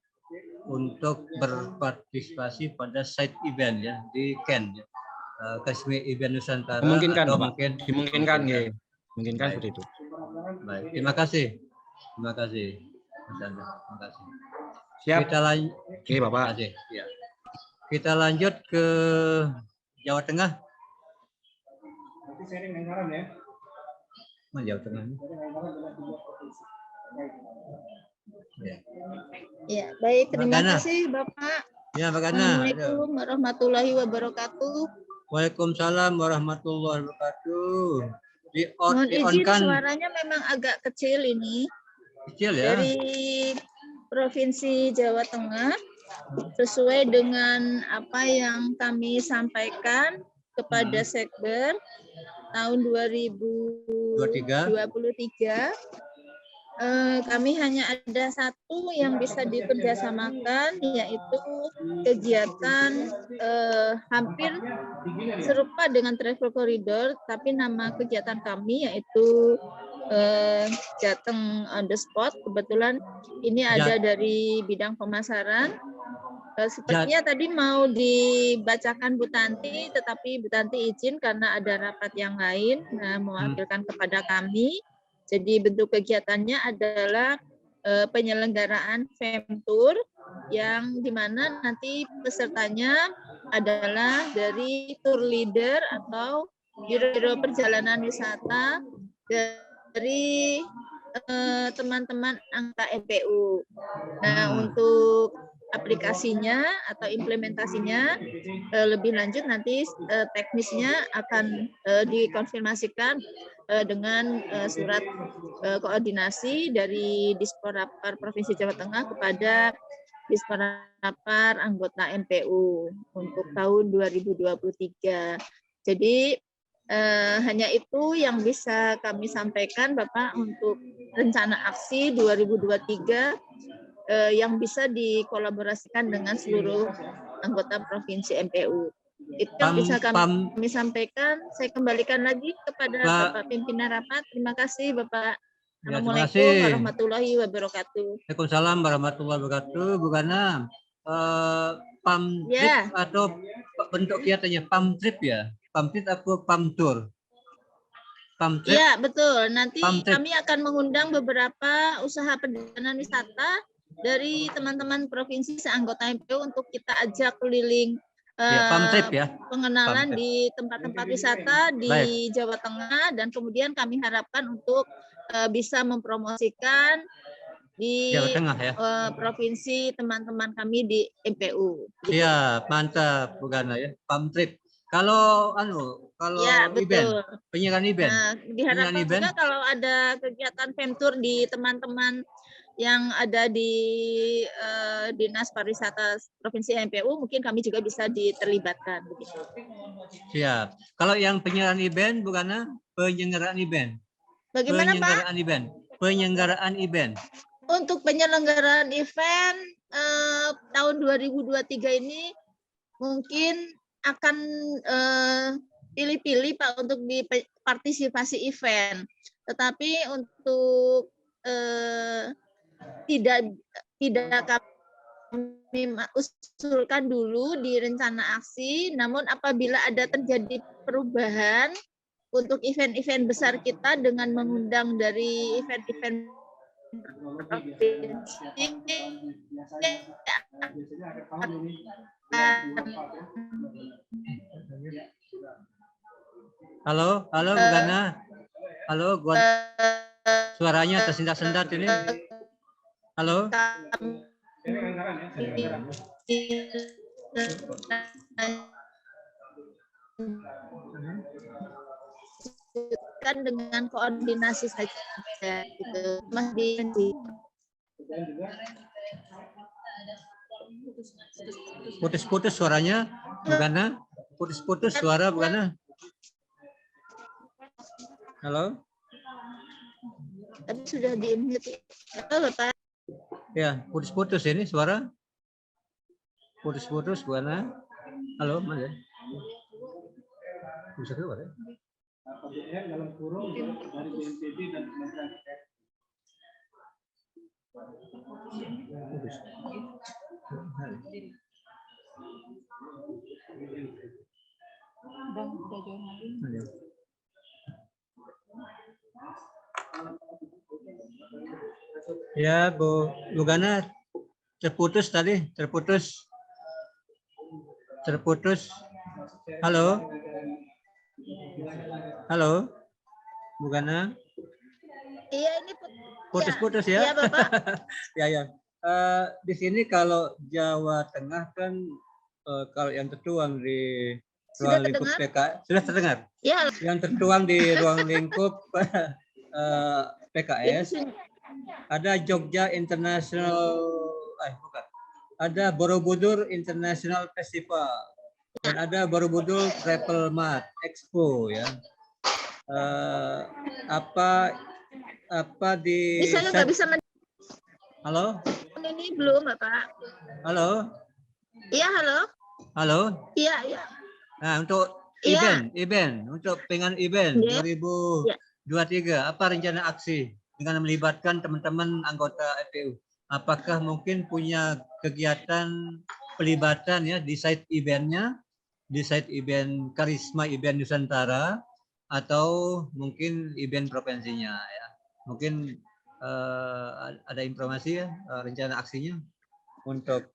untuk berpartisipasi pada side event ya di Ken ya. Karisma Event Nusantara dimungkinkan, atau Pak. mungkin dimungkinkan ya. Memungkinkan seperti itu. Baik, terima kasih. Terima kasih. Terima kasih. Siap. Kita lanjut. Oke, Bapak. Ya. Kita lanjut ke Jawa Tengah. Nanti sharing anggaran ya. Mana Jawa Tengah? Ya, baik. Terima kasih, Bapak. Ya, Pak Gana. Assalamualaikum warahmatullahi wabarakatuh. Waalaikumsalam warahmatullahi wabarakatuh. Mohon izin, suaranya memang agak kecil ini. Kecil ya. Dari Provinsi Jawa Tengah, sesuai dengan apa yang kami sampaikan kepada Sekber tahun 2023, kami hanya ada satu yang bisa dikerjasamakan, yaitu kegiatan hampir serupa dengan Travel Corridor, tapi nama kegiatan kami yaitu Jateng on the Spot. Kebetulan ini ada dari bidang pemasaran. Sepertinya tadi mau dibacakan Bu Tanti, tetapi Bu Tanti izin karena ada rapat yang lain mewakilkan kepada kami. Jadi bentuk kegiatannya adalah penyelenggaraan Femtour yang dimana nanti pesertanya adalah dari tour leader atau biro perjalanan wisata dari teman-teman anggota FPU. Nah, untuk aplikasinya atau implementasinya lebih lanjut nanti teknisnya akan dikonfirmasikan dengan surat koordinasi dari Disporapar Provinsi Jawa Tengah kepada Disporapar anggota MPU untuk tahun 2023. Jadi hanya itu yang bisa kami sampaikan Bapak untuk rencana aksi 2023 yang bisa dikolaborasikan dengan seluruh anggota Provinsi MPU. Itu yang bisa kami sampaikan. Saya kembalikan lagi kepada Bapak Pimpinan Rapat. Terima kasih Bapak. Ya, Assalamualaikum warahmatullahi wabarakatuh. Waalaikumsalam warahmatullahi wabarakatuh. Bu Gana, PAMTRIP Ya. atau bentuk kiatannya PAMTRIP ya? PAMTRIP atau PAMTUR? PAMTRIP. Iya, betul. Nanti PAMTRIP. kami akan mengundang beberapa usaha perjalanan wisata dari teman-teman provinsi seanggota MPU untuk kita ajak keliling Ya, PAMTRIP ya. pengenalan PAMTRIP. di tempat-tempat wisata di Jawa Tengah, dan kemudian kami harapkan untuk bisa mempromosikan di Jawa Tengah ya. provinsi teman-teman kami di MPU. Iya, mantap Bu Gana ya. PAMTRIP. Kalau Ya, event, betul. penyelenggaraan event. Nah, diharapkan Penyelenggaraan event. juga kalau ada kegiatan Femtur di teman-teman yang ada di Dinas Pariwisata Provinsi MPU, mungkin kami juga bisa diterlibatkan. Begitu. Siap. Kalau yang penyelenggaraan event, Bu Gana, penyelenggaraan event. Bagaimana Pak? Penyelenggaraan event. Untuk penyelenggaraan event tahun 2023 ini mungkin akan pilih-pilih Pak untuk di partisipasi event. Tetapi untuk tidak kami usulkan dulu di rencana aksi, namun apabila ada terjadi perubahan untuk event-event besar kita dengan mengundang dari event-event Halo Bu Gana. Halo, gua suaranya tersendat-sendat ini. Halo. Kan dengan koordinasi saja gitu. Mas di Putus-putus suaranya, Bu Gana. Putus-putus suara Bu Gana. Halo. Tapi sudah di-mute. Halo, Bapak. Ya, putus-putus ini suara. Putus-putus Bu Gana. Halo, Mas ya. Bisa keluar ya? Dalam kurung dari BNPB dan Kementerian Ya, Bu Gana, terputus tadi, terputus. Halo. Halo, Bu Gana. Iya, ini Putus-putus ya. Iya, Bapak. Ya. Di sini kalau Jawa Tengah kan kalau yang tertuang di ruang lingkup PKS sudah terdengar. Ya. Yang tertuang di ruang lingkup PKS ada Jogja International, bukan. Ada Borobudur International Festival dan ada Borobudur Travel Mart Expo ya. Apa di Ini saya nggak bisa Halo? Ini belum, Bapak. Halo? Iya, halo? Halo? Iya. Nah, untuk event, untuk pengen event 2023, apa rencana aksi dengan melibatkan teman-teman anggota FPU? Apakah mungkin punya kegiatan pelibatan ya di site eventnya, di site event Karisma Event Nusantara, atau mungkin event provinsinya ya? Mungkin ada informasi ya rencana aksinya untuk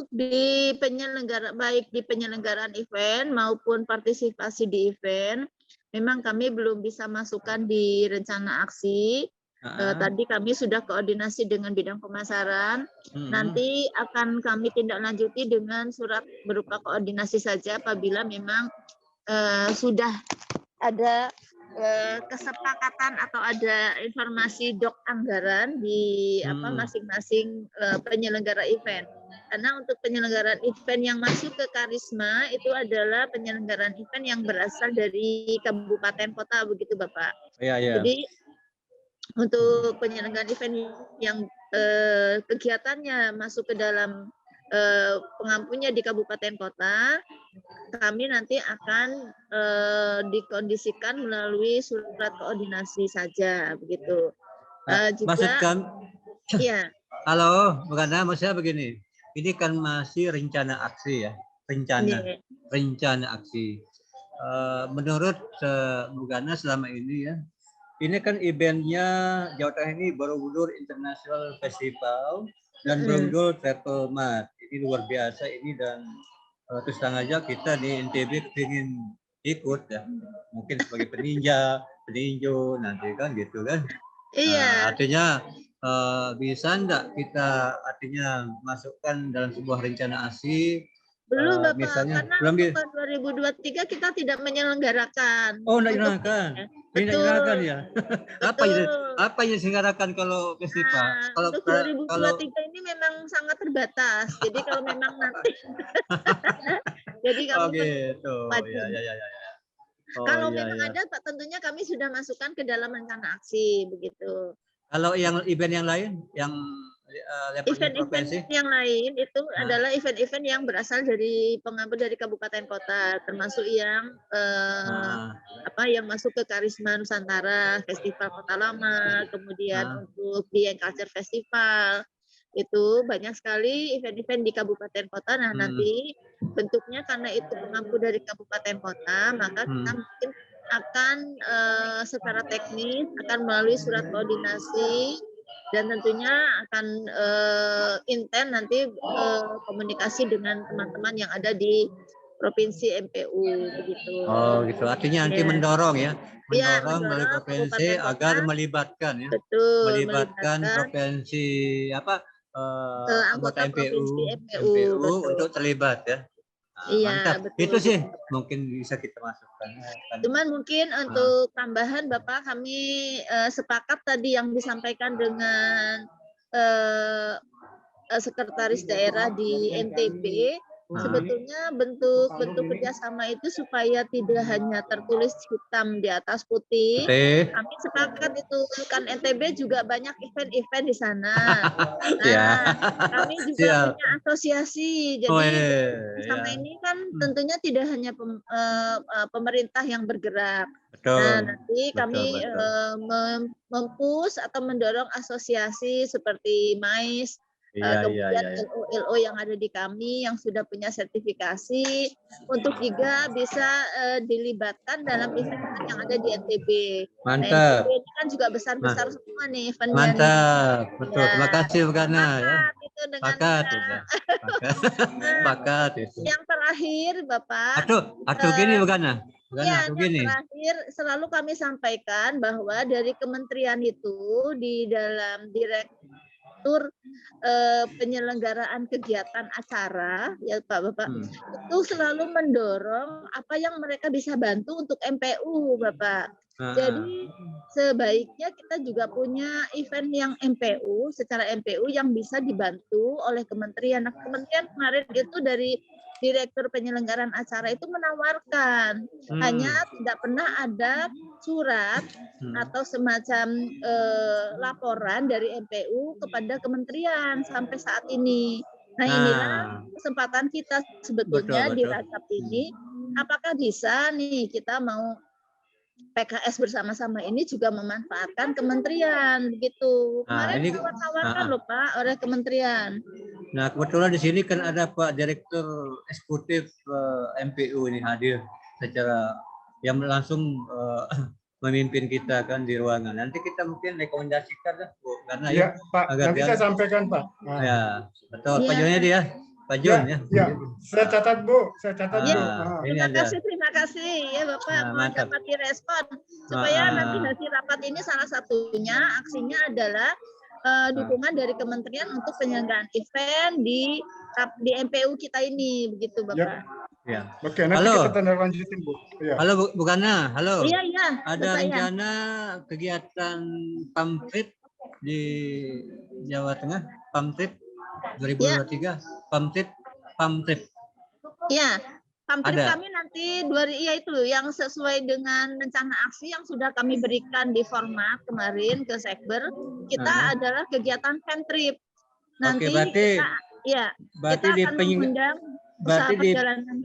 di baik di penyelenggaraan event maupun partisipasi di event, memang kami belum bisa masukkan di rencana aksi Tadi kami sudah koordinasi dengan bidang pemasaran. Nanti akan kami tindak lanjuti dengan surat berupa koordinasi saja apabila memang sudah ada kesepakatan atau ada informasi dok anggaran di masing-masing penyelenggara event. Karena untuk penyelenggaraan event yang masuk ke Karisma itu adalah penyelenggaraan event yang berasal dari kabupaten kota, begitu Bapak. Jadi untuk penyelenggaraan event yang kegiatannya masuk ke dalam pengampunya di kabupaten kota, kami nanti akan dikondisikan melalui surat koordinasi saja, begitu. Maksud kami, ya. Halo, Bu Gana, maksudnya begini, ini kan masih rencana aksi ya, rencana aksi. Menurut Bu Gana selama ini ya, ini kan eventnya Jawa Tengah ini Borobudur International Festival dan Borobudur Travel Mart. Ini luar biasa ini, dan terus terang aja kita di NTB ingin ikut ya, mungkin sebagai peninjau nanti kan gitu kan. Iya. Artinya bisa enggak kita artinya masukkan dalam sebuah rencana aksi? Belum Bapak, misalnya, karena untuk 2023 kita tidak menyelenggarakan. Oh, tidak menyelenggarakan. Tidak menyelenggarakan ya. Apa yang diselenggarakan kalau festival? Kalau untuk 2023 ini memang sangat terbatas. Jadi kalau memang nanti jadi kami gitu. Kalau memang ada Pak, tentunya kami sudah masukkan ke dalam rencana aksi, begitu. Kalau yang event yang lain, yang event-event yang lain itu adalah event-event yang berasal dari pengampu dari kabupaten kota, termasuk yang yang masuk ke Karisma Nusantara, Festival Kota Lama, kemudian untuk Dieng Culture Festival. Itu banyak sekali event-event di kabupaten kota. Nah, nanti bentuknya karena itu pengampu dari kabupaten kota, maka kita mungkin akan secara teknis akan melalui surat koordinasi, dan tentunya akan intens nanti komunikasi dengan teman-teman yang ada di provinsi MPU, begitu. Oh gitu, artinya nanti mendorong ya, mendorong melalui provinsi agar melibatkan ya, melibatkan provinsi anggota MPU untuk terlibat ya. Mantap. Betul. Itu sih mungkin bisa kita masukkan. Cuman mungkin untuk tambahan Bapak, kami sepakat tadi yang disampaikan dengan sekretaris daerah di NTB. Sebetulnya bentuk kerjasama itu supaya tidak hanya tertulis hitam di atas putih. Kami sepakat itu kan NTB juga banyak event-event di sana. Nah, kami juga punya asosiasi. Jadi sama ini kan tentunya tidak hanya pemerintah yang bergerak. Nah, nanti kami mempush atau mendorong asosiasi seperti MAIS. Kemudian LO yang ada di kami yang sudah punya sertifikasi untuk juga bisa dilibatkan dalam event yang ada di NTB. Mantap. Nah, NTB kan juga besar-besar semua nih eventnya. Mantap, betul. Terima kasih Bu Gana ya. Pakat itu. Yang terakhir Bapak. Aduh gini Bu Gana. Yang terakhir selalu kami sampaikan bahwa dari kementerian itu di dalam direktur penyelenggaraan kegiatan acara ya Pak Bapak itu selalu mendorong apa yang mereka bisa bantu untuk MPU Bapak. Jadi sebaiknya kita juga punya event yang MPU secara MPU yang bisa dibantu oleh kementerian. Nah, kementerian kemarin itu dari Direktur Penyelenggaraan Acara itu menawarkan, hanya tidak pernah ada surat atau semacam laporan dari MPU kepada kementerian sampai saat ini. Nah, inilah kesempatan kita sebetulnya di Rakap ini, apakah bisa nih kita mau PKS bersama-sama ini juga memanfaatkan kementerian begitu. Kemarin ditawarkan loh Pak oleh kementerian. Nah, kebetulan di sini kan ada Pak Direktur Eksekutif MPU ini hadir secara yang langsung memimpin kita kan di ruangan. Nanti kita mungkin rekomendasikan Bu, karena ya Pak, nanti saya sampaikan Pak. Ya, betul. Pak Junedi ya. Pak Jun ya. Ya, saya catat Bu, saya catat Bu. Ah, ini Terima kasih ya Bapak, Nah, mohon mantap. dapat direspon supaya nanti Ah. hasil rapat ini salah satunya aksinya adalah dukungan dari kementerian untuk penyelenggaraan event di MPU kita ini, begitu Bapak. Ya. Oke, nanti Halo. kita tanda lanjutin Bu. Ya. Halo Bu Gana, halo. Iya, Ada Bapak, ya. rencana kegiatan PAMTRIP di Jawa Tengah, PAMTRIP 2023, PAMTRIP. Ya, PAMTRIP Ada. kami nanti ya itu yang sesuai dengan rencana aksi yang sudah kami berikan di format kemarin ke Sekber, kita adalah kegiatan PAMTRIP. Nanti berarti- kita akan mengundang usaha perjalanan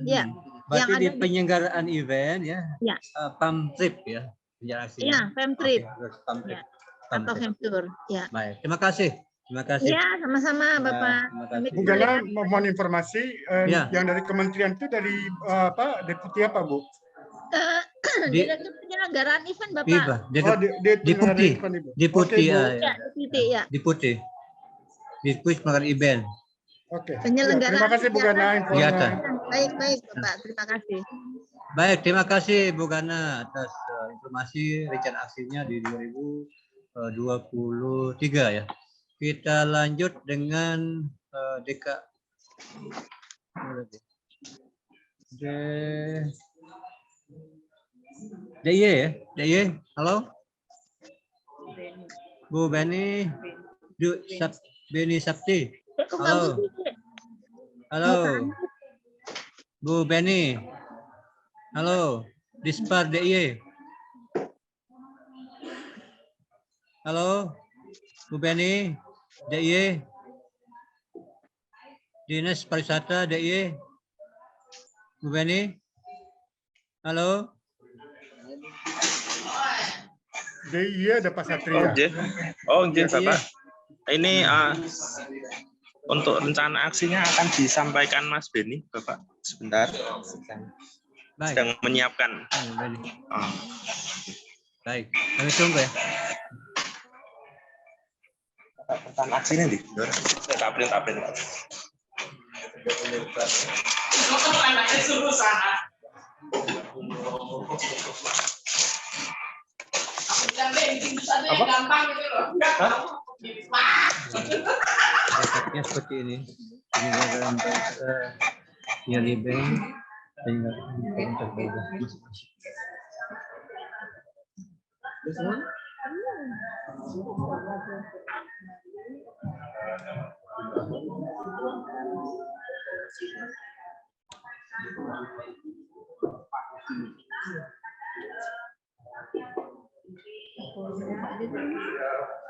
Berarti yang di ada penyelenggaraan event ya, Ya. PAMTRIP ya. Iya, PAMTRIP. Terus PAMTRIP. Atau FEMTUR. Ya. Baik, terima kasih. Terima kasih. Iya, sama-sama Bapak. terima kasih. Bu Gana mohon informasi Ya. yang dari kementerian itu dari apa? Deputi apa Bu? Direktur penyelenggaraan event Bapak. Iya, Oh, Deputi. Deputi Oke, Bu. ya. Ya, Deputi ya. Deputi. Deputi pengarah event. Oke. Penyelenggaraan Terima kasih Bu Gana Kegiatan. Baik Bapak, terima kasih. Baik, terima kasih Bu Gana atas informasi rencana aksinya di 2023 ya. Kita lanjut dengan DIY ya, DIY. Halo, Bu Beni, Beni Sapti. Halo, halo, Bu Beni. Halo, Dispar DIY. Halo, Bu Beni, DIY. Dinas Pariwisata DIY. Bu Beni. Halo. DIY ada Pak Satria. Nggih, Bapak. Ini untuk rencana aksinya akan disampaikan Mas Beni, Bapak. Sebentar. Baik. Sedang menyiapkan. Baik, kami tunggu ya. Rencana aksinya di. Tampil. Resepnya seperti ini. Ini dalam yang di bank sehingga untuk bebas.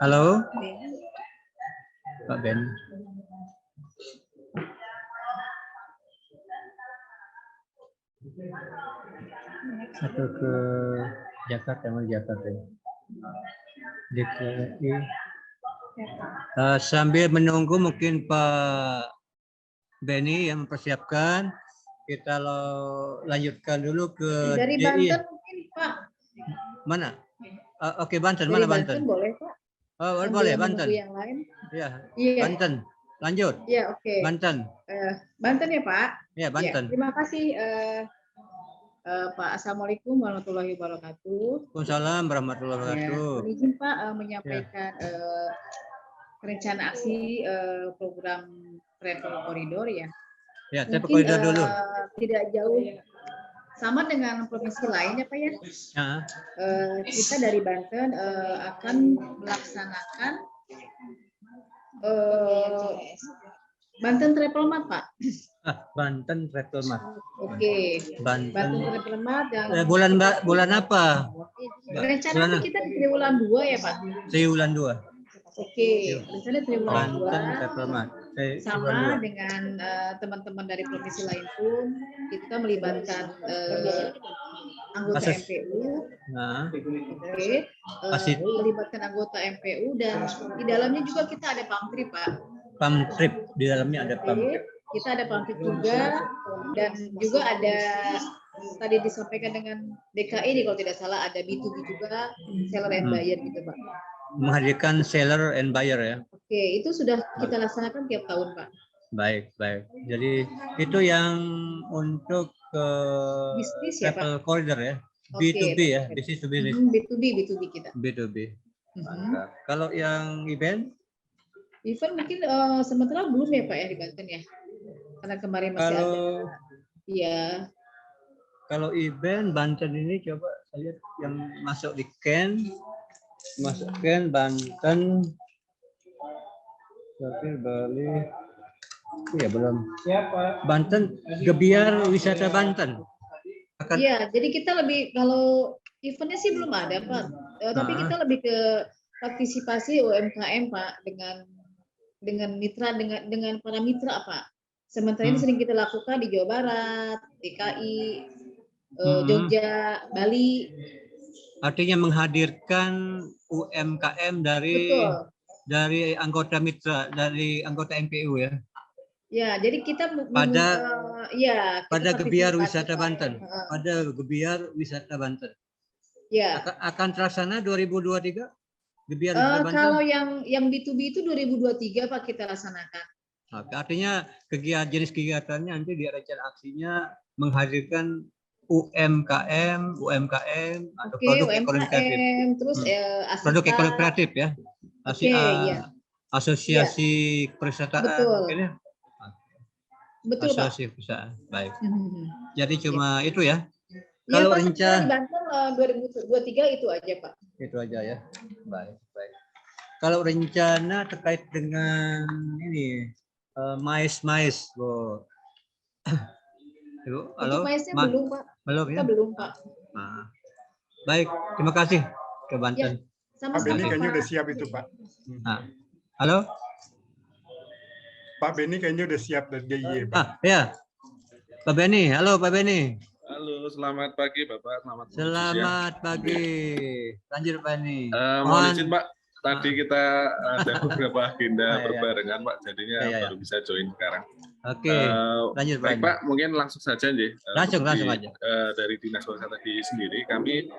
Halo, Pak Ben. Satu ke Jakarta, mau Jakarta. DKI. Sambil menunggu mungkin Pak Beni yang mempersiapkan, kita lanjutkan dulu ke Dari DI. Banten mungkin Pak. Mana? Oke, Banten. Dari Mana Banten? boleh Pak. Oh, Sambil boleh, menunggu Banten. Yang lain. Iya, Iya. Banten. Lanjut. Iya, oke. Banten. Banten ya Pak. Ya, Banten. Ya, terima kasih Pak. Assalamualaikum warahmatullahi wabarakatuh. Waalaikumsalam warahmatullahi wabarakatuh. Mohon izin Pak menyampaikan rencana aksi program travel koridor ya. Ya, travel Mungkin koridor dulu. tidak jauh sama dengan provinsi lain ya Pak ya. Ya. Kita dari Banten akan melaksanakan Banten Travel Mart Pak. Banten Travel Mart. Oke. Banten. Travel Mart yang Bulan apa? rencana kita di triwulan 2 ya Pak. Triwulan 2. Oke, rencana triwulan 2 Banten Travel Mart. sama dengan teman-teman dari provinsi lain pun kita melibatkan anggota MPU. Nah, Oke, melibatkan anggota MPU dan di dalamnya juga kita ada PAMTRIP Pak. PAMTRIP, di dalamnya ada PAMTRIP. Kita ada PAMTRIP juga dan juga ada tadi disampaikan dengan DKI kalau tidak salah ada B2B juga seller and buyer gitu Pak. Menghadirkan seller and buyer ya. Oke, itu sudah kita laksanakan tiap tahun Pak. Baik, baik. Jadi itu yang untuk Bisnis ya, travel Pak? corridor ya, Oke, B2B ya, Pak. business to business, B2B kita. B2B. Mhm. Mantap. Kalau yang event, Event mungkin sementara belum ya Pak ya di Banten ya, karena kemarin masih ada. kalau Iya. kalau event Banten ini coba saya lihat yang masuk di Ken, masuk Ken Banten, Oke, Bali. Iya belum. Siapa? Banten, Gebiar Wisata Banten. Iya, jadi kita lebih kalau eventnya sih belum ada Pak, tapi kita lebih ke partisipasi UMKM Pak dengan mitra dengan para mitra Pak. Sementara ini sering kita lakukan di Jawa Barat, DKI, Jogja, Bali. Artinya menghadirkan UMKM Betul. dari anggota mitra, dari anggota MPU ya. Ya, jadi kita pada Gebiar Wisata Pak. Banten, pada Gebiar Wisata Banten. Ya. Akan terlaksana 2023 Gebiar Wisata Banten. Kalau yang B2B itu 2023 Pak kita laksanakan. Oke, artinya jenis kegiatannya nanti di rencana aksinya menghadirkan UMKM atau produk ekonomi kreatif. Terus produk ekonomi kreatif ya. Asosiasi Perwistaan. Betul. Betul Asosiasi Pak. Perusahaan. Baik. Jadi cuma itu ya. Kalau rencana di Banten 2023 itu aja Pak. Itu aja ya. Baik, baik. Kalau rencana terkait dengan ini mais, Bu. Ibu, halo. Untuk maisnya belum Pak. Belum ya? Kita belum Pak. Nah. Baik, terima kasih ke Banten. Ya, sama-sama Pak Beni kayaknya Pak. udah siap itu Pak. Nah. Halo. Pak Beni kayaknya udah siap dari DIY Pak. Ya. Pak Beni, halo Pak Beni. Halo, selamat pagi Bapak. Selamat pagi. Lanjut Pak Beni. Mohon izin Pak, tadi kita ada beberapa agenda berbarengan Pak, jadinya baru bisa join sekarang. Oke, lanjut Baik Pak, mungkin langsung saja nih. Langsung aja. Dari Dinas Pariwisata tadi sendiri, kami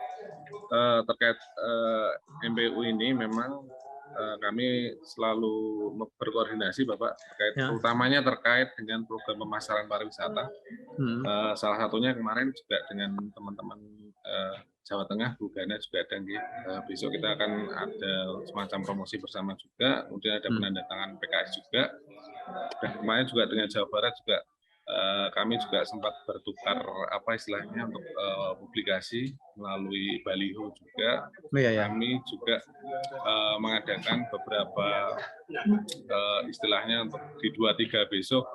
terkait MPU ini memang kami selalu berkoordinasi Bapak terkait utamanya terkait dengan program pemasaran pariwisata. Salah satunya kemarin juga dengan teman-teman Jawa Tengah, Bu Gana juga ada. Besok kita akan ada semacam promosi bersama juga, kemudian ada penandatangan PKS juga. Dan kemarin juga dengan Jawa Barat juga kami juga sempat bertukar apa istilahnya untuk publikasi melalui baliho juga. Kami juga mengadakan beberapa istilahnya untuk di 23 besok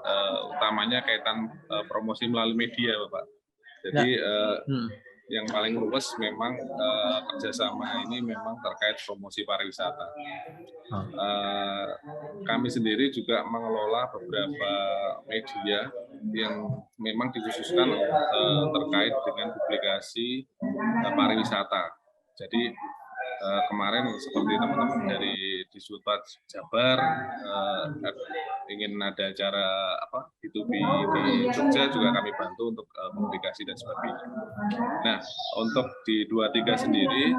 utamanya kaitan promosi melalui media Bapak. Jadi yang paling luas memang kerjasama ini memang terkait promosi pariwisata. Kami sendiri juga mengelola beberapa media yang memang dikhususkan terkait dengan publikasi pariwisata. Jadi kemarin seperti teman-teman dari Disutpat Jabar ingin ada acara B2B di Jogja juga kami bantu untuk komunikasi dan sebagainya. Nah, untuk di 23 sendiri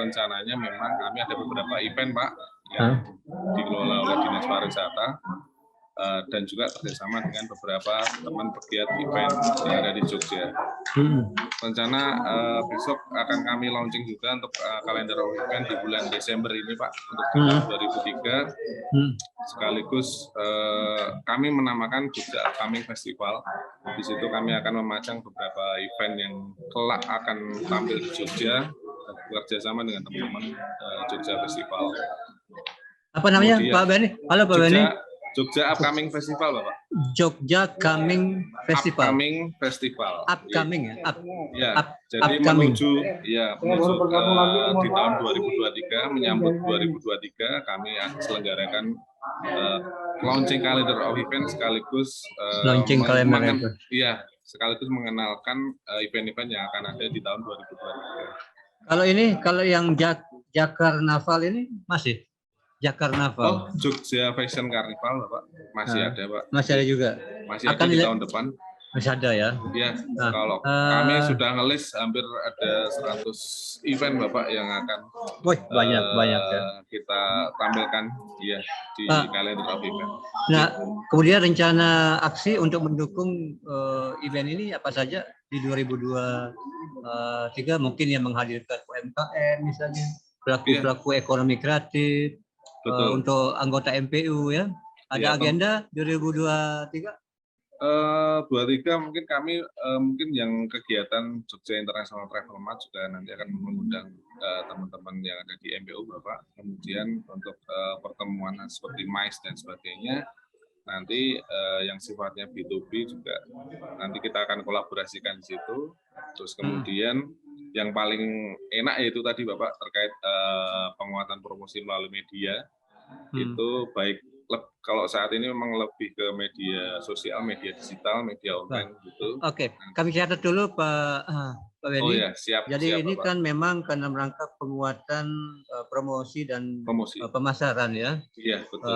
rencananya memang kami ada beberapa event Pak yang dikelola oleh Dinas Pariwisata dan juga kerjasama dengan beberapa teman pegiat event yang ada di Jogja. Rencana besok akan kami launching juga untuk kalender event di bulan Desember ini Pak untuk tahun 2003. Sekaligus kami menamakan Jogja Upcoming Festival. Di situ kami akan memajang beberapa event yang kelak akan tampil di Jogja bekerjasama dengan teman-teman Jogja Festival. Apa namanya Pak Beni? Halo Pak Beni. Jogja Upcoming Festival, Bapak. Jogja Coming Festival. Upcoming Festival. Upcoming ya. Jadi menuju di tahun 2023 menyambut 2023 kami akan selenggarakan launching calendar of event sekaligus launching calendar. Iya, sekaligus mengenalkan event-event yang akan ada di tahun 2023. Kalau yang Jakarnaval ini masih Jakarnaval. Oh, Jogja Fashion Carnival, Pak. Masih ada, Pak. Masih ada juga. Masih akan ada di tahun depan. Masih ada ya? Ya, Nah, kalau kami sudah ngelis hampir ada 100 event Bapak yang akan wih, banyak ya. kita tampilkan ya di kalender of event. Nah, kemudian rencana aksi untuk mendukung event ini apa saja di 2023, mungkin yang menghadirkan UMKM misalnya, pelaku-pelaku ekonomi kreatif, untuk anggota MPU ya. Ada agenda 2023? 23 mungkin kami mungkin yang kegiatan Jogja International Travel Mart juga nanti akan mengundang teman-teman yang ada di MPU Bapak. Kemudian untuk pertemuan seperti MICE dan sebagainya nanti yang sifatnya B2B juga nanti kita akan kolaborasikan di situ. Terus kemudian yang paling enak yaitu tadi Bapak terkait penguatan promosi melalui media itu baik. Kalau saat ini memang lebih ke media sosial, media digital, media online gitu. Oke, kami catat dulu Pak Benny. Oh ya, siap. Jadi siap, ini Bapak. kan memang karena rangka penguatan promosi dan pemasaran ya. Iya, betul.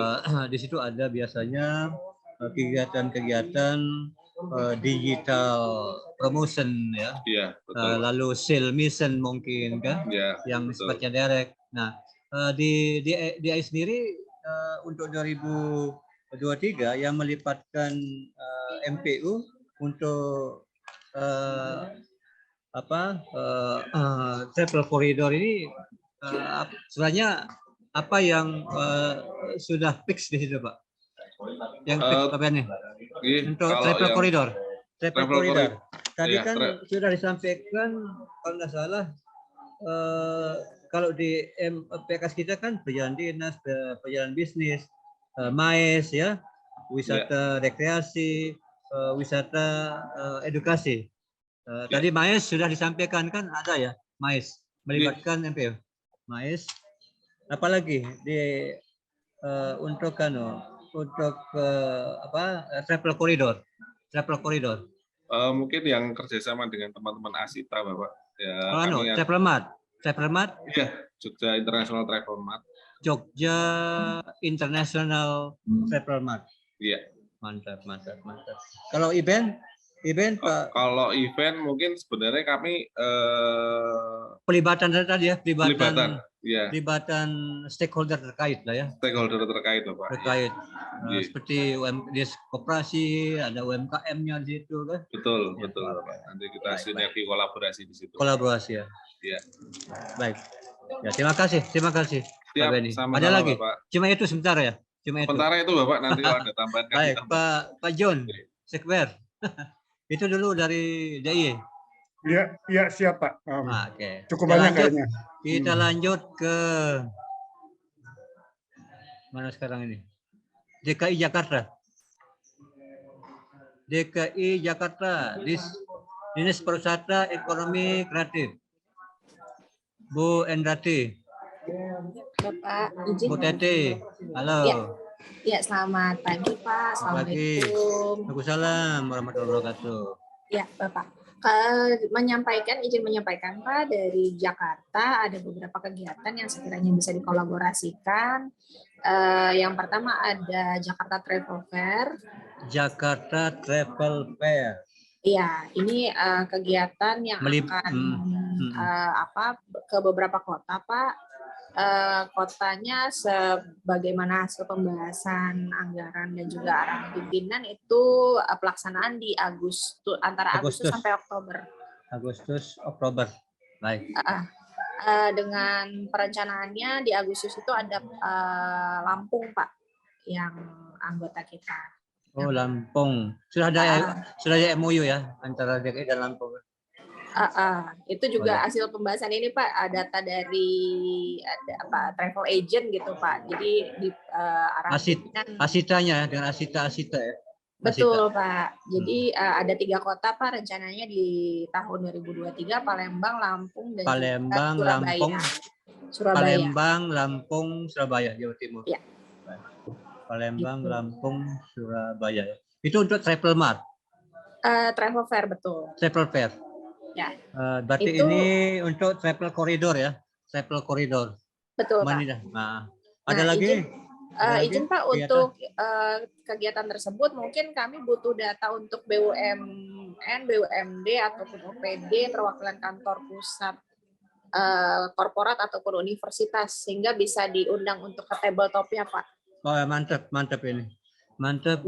Di situ ada biasanya kegiatan-kegiatan digital promotion ya. Iya, betul. Lalu sale mission mungkin kan, yang sifatnya direct. Nah, di AI sendiri untuk 2023 yang melibatkan MPU untuk travel corridor ini sebenarnya apa yang sudah fix di situ Pak? Yang fix apa nih? Untuk travel corridor. Travel corridor. Tadi kan sudah disampaikan kalau nggak salah kalau di PKS kita kan perjalanan dinas, perjalanan bisnis, MICE ya, wisata rekreasi, wisata edukasi. Tadi MICE sudah disampaikan kan ada ya, MICE melibatkan MPU. MICE, apalagi di untuk travel corridor, Mungkin yang kerjasama dengan teman-teman Asita Bapak. Ya, Travel Mart. Iya, Jogja International Travel Mart. Jogja International Travel Mart. Iya. Mantap. Kalau event Pak? Kalau event mungkin sebenarnya kami pelibatan tadi ya, pelibatan stakeholder terkait lah ya. Stakeholder terkait Bapak. Terkait. Seperti koperasi, ada UMKM-nya di situ kan. Betul Bapak. Nanti kita sinergi kolaborasi di situ. Kolaborasi ya. Iya. Baik. Ya, terima kasih. Siap, Pak Benny. sama-sama, Ada lagi? Bapak. Cuma itu sebentar ya. Sementara itu Bapak, nanti kalau ada tambahan. Baik, Pak John, Sekber. Itu dulu dari DIY. Iya, siap Pak. Oke. Cukup banyak kayaknya. Kita lanjut ke mana sekarang ini? DKI Jakarta. Dinas Pariwisata Ekonomi Kreatif. Bu Endrati. Bapak, izin. Bu Tete. Halo. Ya, selamat pagi Pak. Assalamualaikum. Waalaikumsalam warahmatullahi wabarakatuh. Ya, Bapak. Izin menyampaikan Pak, dari Jakarta ada beberapa kegiatan yang sekiranya bisa dikolaborasikan. Yang pertama ada Jakarta Travel Fair. Jakarta Travel Fair. Iya, ini kegiatan yang akan ke beberapa kota, Pak. Kotanya sebagaimana hasil pembahasan anggaran dan juga arahan pimpinan itu pelaksanaan di antara Agustus sampai Oktober. Oktober. Baik. Dengan perencanaannya di Agustus itu ada Lampung, Pak, yang anggota kita. Oh, Lampung. Sudah ada MOU ya antara DKI dan Lampung. Itu juga hasil pembahasan ini Pak, data dari travel agent gitu Pak. Jadi di Asitanya dengan Asita ya. Betul Pak. Jadi ada 3 kota Pak rencananya di tahun 2023, Palembang, Lampung dan Surabaya. Palembang, Lampung, Surabaya, Jawa Timur. Ya. Palembang, gitu. Lampung, Surabaya. Itu untuk travel mart. Travel fair betul. Travel fair. Ya. Berarti ini untuk travel corridor ya, travel corridor. Betul Pak. Ada lagi? Ada lagi Izin Pak, kegiatan? untuk kegiatan tersebut mungkin kami butuh data untuk BUMN, BUMD ataupun OPD, perwakilan kantor pusat, korporat ataupun universitas, sehingga bisa diundang untuk ke tabletop-nya Pak. Oh ya, mantap, mantap ini. Mantap.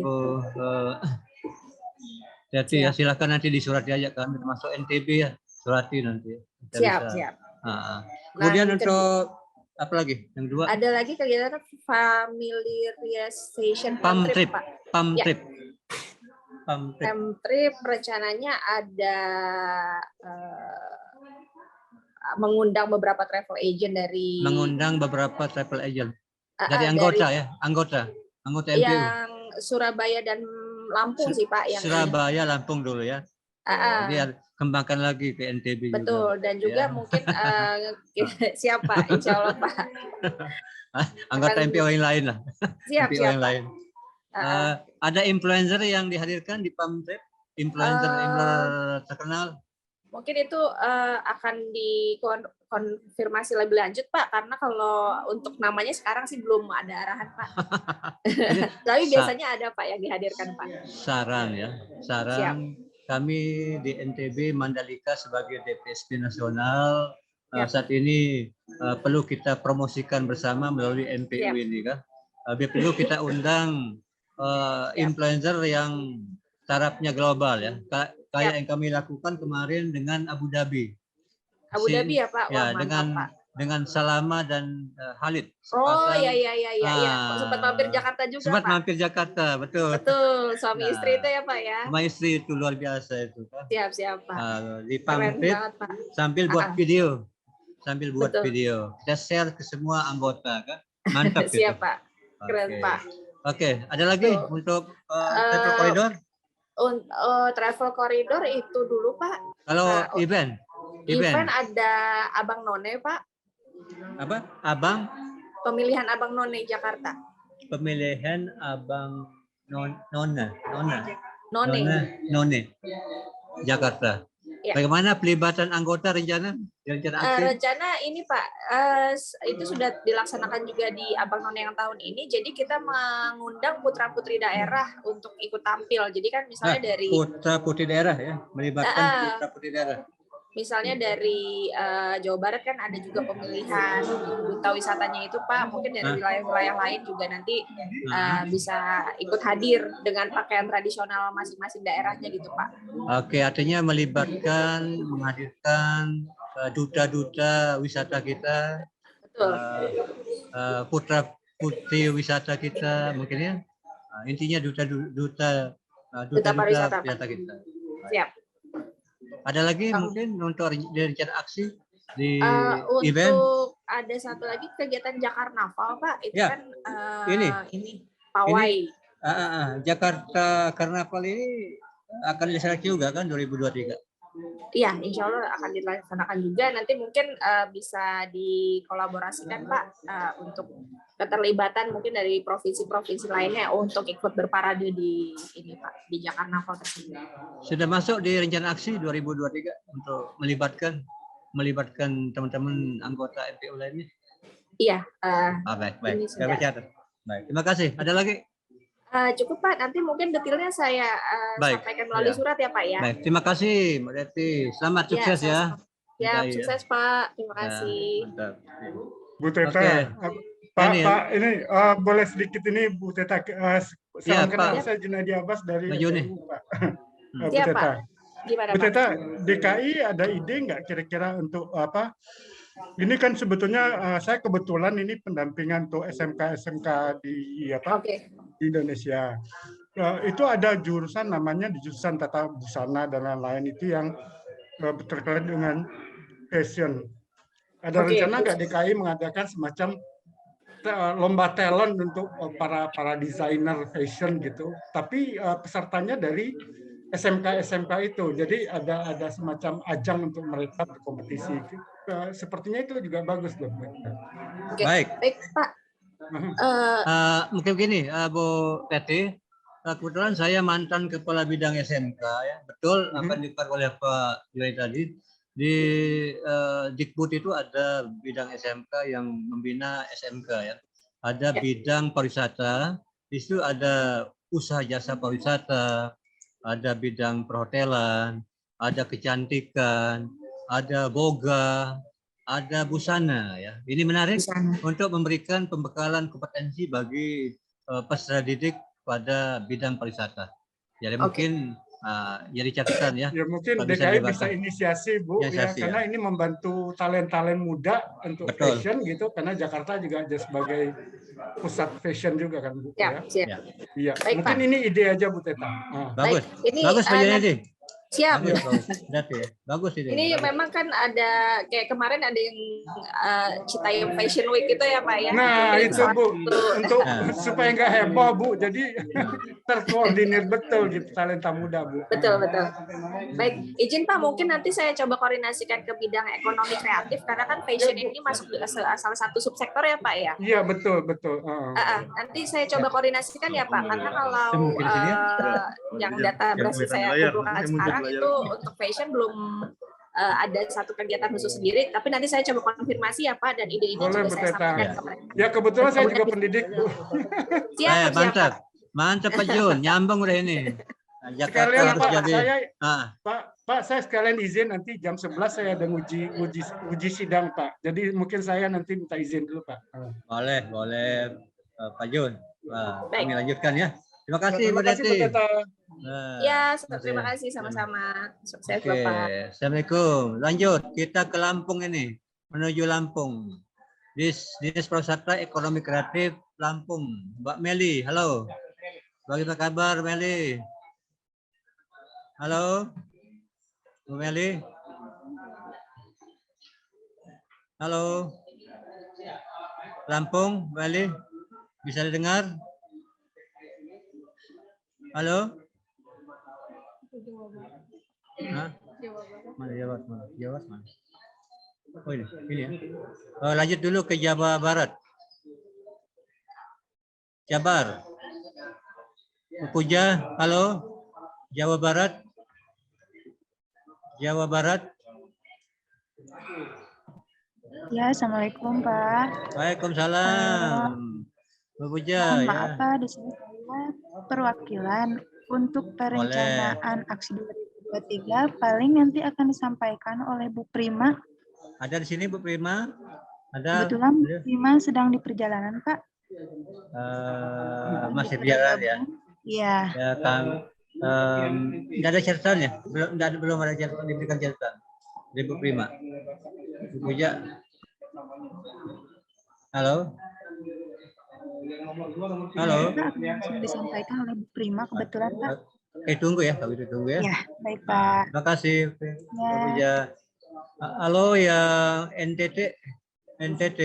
Jadi ya silakan nanti disurati aja kami termasuk NTB ya, surati nanti. Kita Siap, bisa. siap. Kemudian Nah, untuk apa lagi? Yang kedua? Ada lagi kegiatan familiarization Pam trip, Pak. Pam Ya. trip. Pam trip. Pam trip rencananya ada mengundang beberapa travel agent dari Mengundang beberapa travel agent dari dari- anggota ya, anggota MPU. yang Surabaya dan Lampung sih Pak yang ini. Surabaya, Lampung dulu ya. Biar kembangkan lagi ke NTB juga. Betul, dan juga Ya. mungkin siapa Insya Allah Pak. Anggota MPO yang lain lah. Siap, MPO siap, yang Pak. lain. Ada influencer yang dihadirkan di Pam Trip? Influencer terkenal? Mungkin itu akan dikonfirmasi lebih lanjut Pak, karena kalau untuk namanya sekarang sih belum ada arahan Pak. Tapi biasanya ada Pak yang dihadirkan Pak. Saran ya, saran kami di NTB Mandalika sebagai DPSP nasional saat ini perlu kita promosikan bersama melalui MPU ini kan. Perlu kita undang influencer yang tarafnya global ya. Kayak yang kami lakukan kemarin dengan Abu Dhabi. Abu Dhabi ya Pak? Wah, Ya, mantap, Pak. dengan Salama dan Khalid. Oh iya. Sempat mampir Jakarta juga Sempat Pak. mampir Jakarta, betul. Betul, suami istri itu ya Pak ya. Sama istri itu luar biasa itu kan. Siap Pak. Di Pam Keren Trip banget Pak. sambil buat video. Sambil buat Betul. video. Kita share ke semua anggota kan. Mantap itu. Siap Pak. Keren Pak. Oke, ada lagi untuk travel corridor? Travel corridor itu dulu Pak. Kalau event ada Abang None Pak. Apa? Abang? Pemilihan Abang None Jakarta. Pemilihan Abang Nona Jakarta. Ya. Bagaimana pelibatan anggota rencana aksi? Rencana ini Pak, itu sudah dilaksanakan juga di Abang None yang tahun ini. Jadi kita mengundang putra-putri daerah untuk ikut tampil. Jadi kan misalnya dari putra-putri daerah ya, melibatkan putra-putri daerah. Misalnya dari Jawa Barat kan ada juga pemilihan duta wisatanya itu Pak. Mungkin dari wilayah-wilayah lain juga nanti bisa ikut hadir dengan pakaian tradisional masing-masing daerahnya gitu Pak. Oke, artinya menghadirkan duta-duta wisata kita, Betul. putra-putri wisata kita mungkin ya. Intinya duta pariwisata kita. Siap. Ada lagi mungkin untuk rencana aksi di Untuk event? ada satu lagi kegiatan Jakarnaval Pak. Itu Ya. kan Ini pawai. Jakarta Karnaval ini akan diseleksi juga kan 2023? Iya, insya Allah akan dilaksanakan juga. Nanti mungkin bisa dikolaborasikan Pak untuk keterlibatan mungkin dari provinsi-provinsi lainnya untuk ikut berparade di ini Pak, di Jakarnaval tersebut. Sudah masuk di rencana aksi 2023 untuk melibatkan teman-teman anggota MPU lainnya? Iya. Baik. Ini sudah. Baik, terima kasih. Ada lagi? Cukup Pak, nanti mungkin detailnya saya Baik. sampaikan melalui surat ya Pak ya. Baik, terima kasih Mbak Deti. Selamat sukses ya. Ya, sukses Pak. Terima kasih. Mantap. Bu Teta, Oke. Pak, ini boleh sedikit ini Bu Teta, salam kenal Pak. saya Junadi Abbas dari Juni. FPU, Pak. Bu Siap, Teta. Pak. Gimana Bu Pak? Teta, DKI ada ide nggak kira-kira untuk apa? Ini kan sebetulnya saya kebetulan ini pendampingan untuk SMK di di Indonesia. Itu ada jurusan namanya di jurusan tata busana dan lain-lain itu yang terkait dengan fashion. Ada rencana nggak DKI mengadakan semacam lomba talent untuk para desainer fashion gitu, tapi pesertanya dari SMK itu, jadi ada semacam ajang untuk mereka berkompetisi. Sepertinya itu juga bagus dong. Baik. Baik Pak. Mungkin begini, Bu Teti, kebetulan saya mantan kepala bidang SMK ya, betul apa yang dikatakan oleh Pak Yuri tadi. Di Dikbud itu ada bidang SMK yang membina SMK ya. ada bidang pariwisata, di situ ada usaha jasa pariwisata, ada bidang perhotelan, ada kecantikan, ada boga, ada busana ya. Ini menarik untuk memberikan pembekalan kompetensi bagi peserta didik pada bidang pariwisata. Jadi mungkin jadi catatan ya. Ya mungkin Pak, DKI bisa inisiasi Bu Inisiasi, ya, karena ini membantu talent-talent muda untuk Betul. fashion gitu, karena Jakarta juga ada sebagai pusat fashion juga kan Bu ya. Siap. Iya, Baik, mungkin Pak. ini ide aja Bu Teta. Bagus. Ini, Bagus Pak Junedi. Siap. Bagus ide. Ini memang kan ada kayak kemarin ada yang Citayam Fashion Week itu ya Pak ya. Nah Mungkin itu Bu, untuk Nah. supaya nggak heboh Bu, jadi terkoordinir betul gitu talenta muda Bu. Betul. Baik, izin Pak, mungkin nanti saya coba koordinasikan ke bidang ekonomi kreatif karena kan fashion ini masuk salah satu subsektor ya Pak ya. Iya betul. Nanti saya coba koordinasikan ya Pak, karena kalau yang data berhasil saya kumpulkan sekarang itu untuk fashion belum ada satu kegiatan khusus sendiri, tapi nanti saya coba konfirmasi ya Pak, dan ide-ide Boleh juga Bu saya Teta. sampaikan ke mereka. Ya kebetulan saya juga pendidik Bu. Siap, Mantap. Mantap Pak Jun, nyambung udah ini. Jakarta Sekalian harus Pak, jadi. Pak, saya sekalian izin nanti jam 11 saya ada uji sidang Pak. Jadi mungkin saya nanti minta izin dulu Pak. Boleh Pak Jun. Baik. Kami lanjutkan ya. Terima kasih Bu Terima kasih Bu Deti. Teta. Ya, terima kasih sama-sama. Sukses Oke, Bapak. Assalamualaikum. Lanjut, kita ke Lampung ini. Menuju Lampung. Dinas Pariwisata Ekonomi Kreatif Lampung. Mbak Meli, halo. Bagaimana kabar Meli? Halo. Bu Meli. Halo. Lampung, Meli. Bisa didengar? Halo. Hah? Mana Jawa mana? Oh ini ya. Lanjut dulu ke Jawa Barat. Jabar. Bu Puja, halo. Jawa Barat. Ya, Assalamualaikum Pak. Waalaikumsalam. Bu Puja Mohon ya. maaf Pak, di sini saya perwakilan untuk perencanaan aksi 2023 paling nanti akan disampaikan oleh Bu Prima. Ada di sini Bu Prima? Ada. Kebetulan Bu Prima sedang di perjalanan Pak. Masih berjalan ya. Iya. Ya Kang. Tidak ada catatannya. Belum ada catatan, diberikan catatan. Dari Bu Prima. Bu Puja. Halo. Langsung disampaikan oleh Bu Prima kebetulan Pak. Tunggu ya, kalau itu tunggu ya. Ya, baik Pak. Terima kasih. Ya. Halo yang NTT. NTT.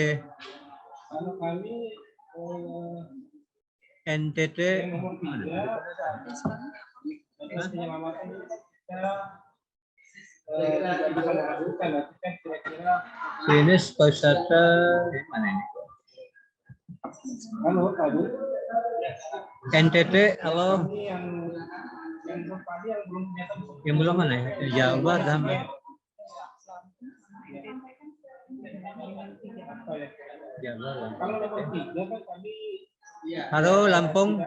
Dinas Pariwisata mana ini? Halo. NTT, halo. Yang belum mana ya? Jawa sama. Halo Lampung.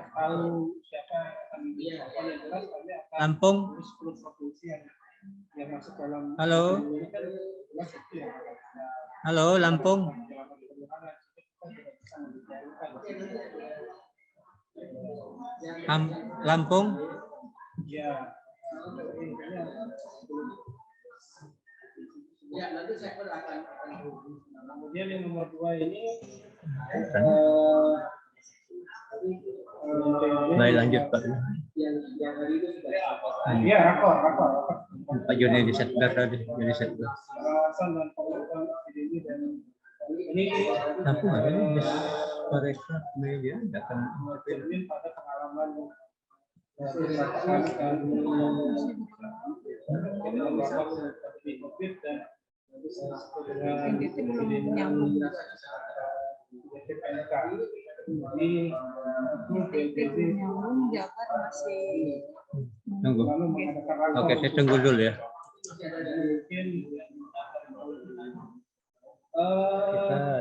Lampung. Halo. Halo Lampung. Lampung. Ya, nanti saya akan. Kemudian yang nomor 2 ini Baik, lanjut Pak. Iya, rakor. Pak Joni di setback tadi, Joni setback. Ini Lampung ada nih, Parekraf media akan pada pengalaman tunggu. Oke, saya tunggu dulu ya. Kita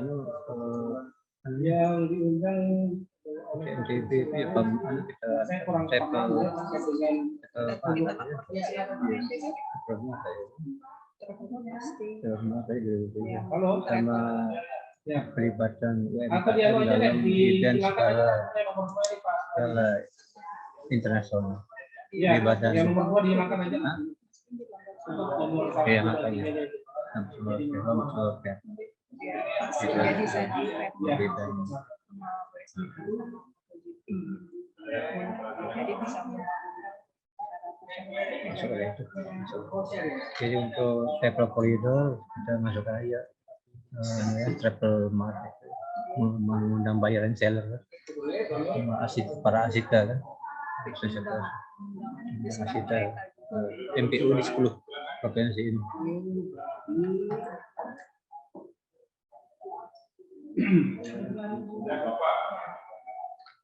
Yang diundang NTT itu ya kita saya kurang cek paham ya Halo. sama Ya. pelibatan Atau dia UMKM aja deh dalam event dihilangkan aja skala saya nomor 2 ini Pak. skala internasional. Iya, Pelibatan yang nomor 2 dihilangkan aja. Nomor 1 Iya, dan makanya. 3 aja. Masuk oleh itu. Jadi untuk travel koridor kita masuk aja travel market mengundang buyer and seller sama para asita kan asita MPU di 10 provinsi ini.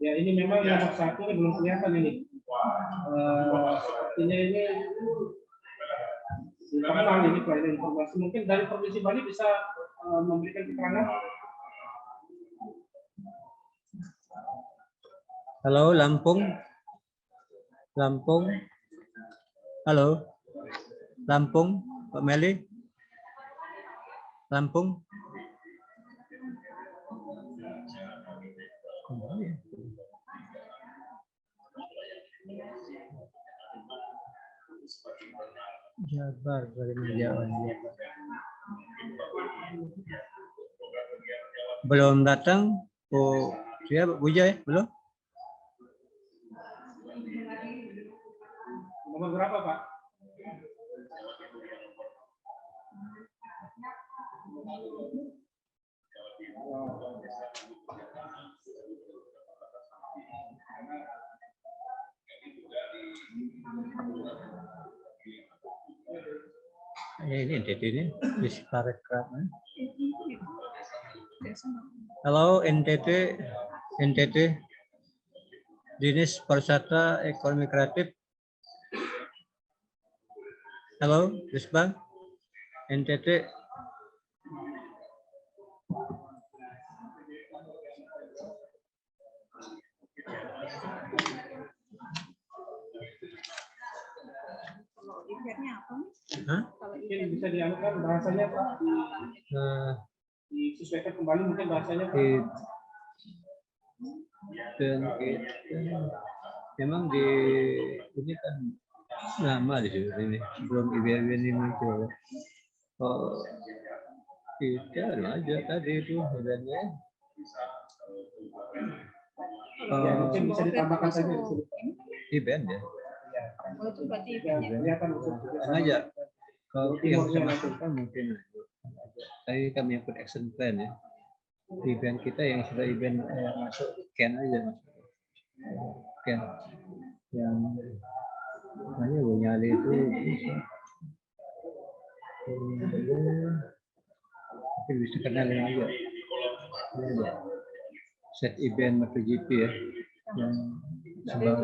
Ya ini memang nomor 1 ini belum kelihatan ini. Sepertinya ini internal ini pelayanan informasi. Mungkin dari Provinsi Bali bisa memberikan keterangan. Halo Lampung, halo Lampung, Pak Meli, Lampung. Jabar dari Jawa. Belum datang, Bu siapa Bu Jaya belum? Nomor berapa Pak? Ini NTT ini Disparekraf. Halo NTT Dinas Pariwisata Ekonomi Kreatif. Halo Disbang NTT. Hah? Mungkin bisa dianukan bahasanya Pak, disesuaikan kembali mungkin bahasanya Pak. Memang di ini kan lama di sini belum IBM ini muncul. Oh, kita aja tadi itu sebenarnya. Ya, mungkin bisa ditambahkan saja di sini. IBM ya. Oh, itu berarti aja kalau yang bisa masukkan mungkin tadi kami ikut action plan ya event kita yang sudah event masuk can aja can yang hanya nyali itu bisa mungkin bisa kenalin aja set event MotoGP ya yang sebelum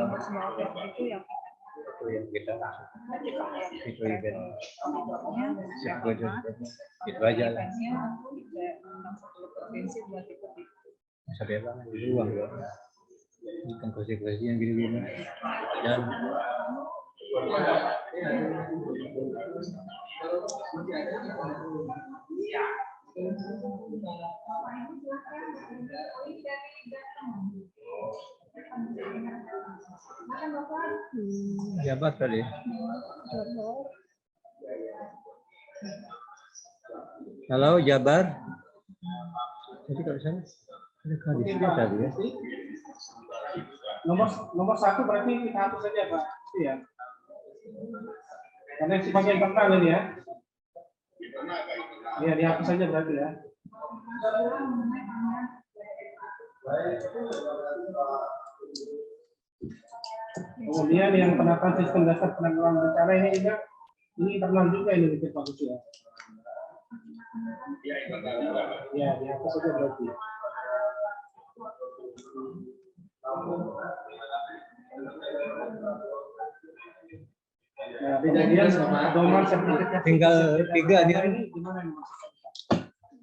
yang kita itu event itu aja lah bisa bebas di ruang ya bukan kursi-kursi yang gini-gini dan jabat tadi. Halo Jabar. Jadi kalau sana ada kadis tadi ya. Nomor 1 berarti kita hapus saja Pak. Iya. Karena sebagai internal ini ya. Iya dihapus saja berarti ya. Kemudian yang penataan sistem dasar penanggulangan bencana ini juga ini internal juga ini mungkin Pak Gus ya. Ya, dihapus saja berarti. Nah, kejadian pedoman sertifikat tinggal 3 nih. ini gimana nih Mas?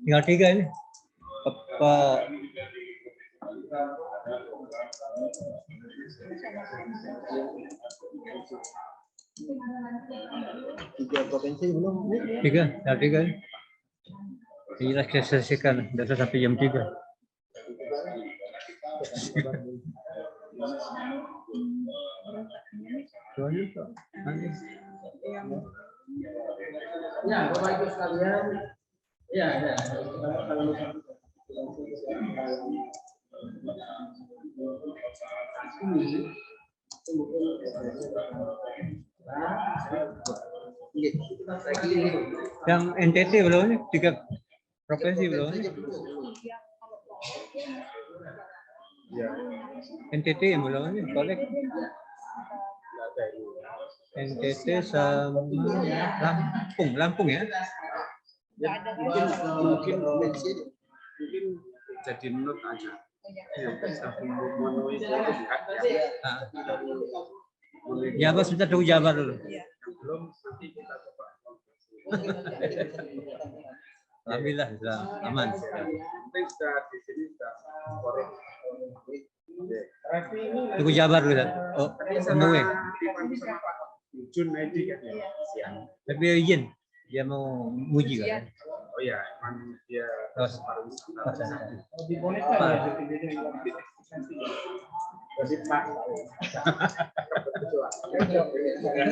Tinggal 3 ini. Pak 3 provinsi belum? 3, ya 3. Inilah saya selesaikan, sudah sampai jam 3. Ya, Bapak Ibu sekalian. Ya, ya. Yang NTT belum nih? 3 provinsi belum nih? NTT yang belum nih? Kolek. NTT sama Lampung ya? Mungkin jadi menurut aja. Jabar sudah tunggu Jabar dulu. Belum nanti kita coba. Alhamdulillah sudah aman. Penting sudah di sini sudah korek. Tunggu Jabar dulu. Oh, tunggu. Junaidi kan ya siang. Tapi izin dia mau muji kan? Oh ya, emang dia Terus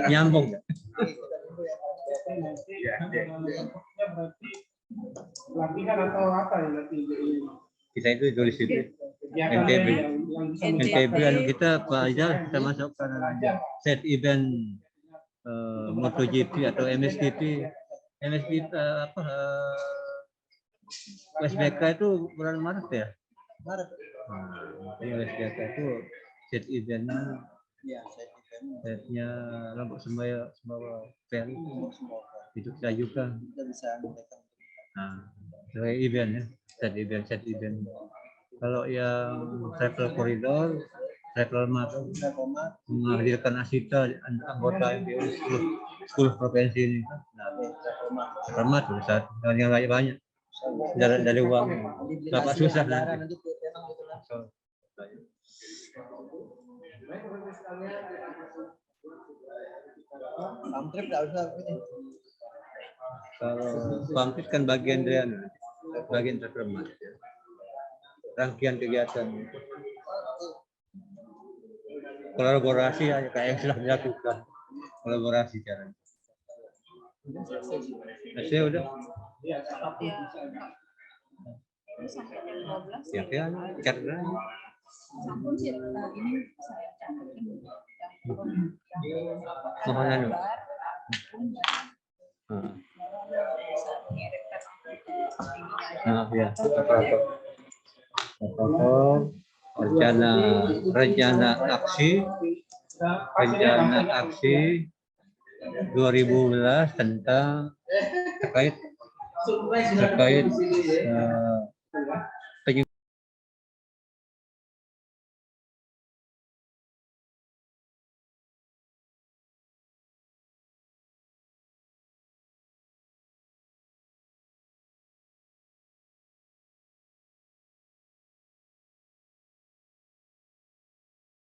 nyambung. Latihan atau apa ya nanti? Kita itu tulis itu NTB. NTB kita Pak Ijal kita masukkan aja set event MotoGP atau MXGP. MXGP SBK itu bulan Maret ya? Maret. SBK itu set eventnya, setnya Lombok Sembawa Ferry itu kita juga. Nah, event ya, set event. Kalau yang travel koridor, travel map menghadirkan asita anggota yang di 10 provinsi ini. Nah, format besar dan yang lain banyak. Dari uang, bapak susah nanti. Pamtrip tidak usah ini. Kalau pamtrip kan bagian travel map. Rangkaian kegiatan kolaborasi kayak yang sudah dilakukan, kolaborasi caranya. Saya udah ya caranya mohon anu ya rencana aksi 2012 tentang terkait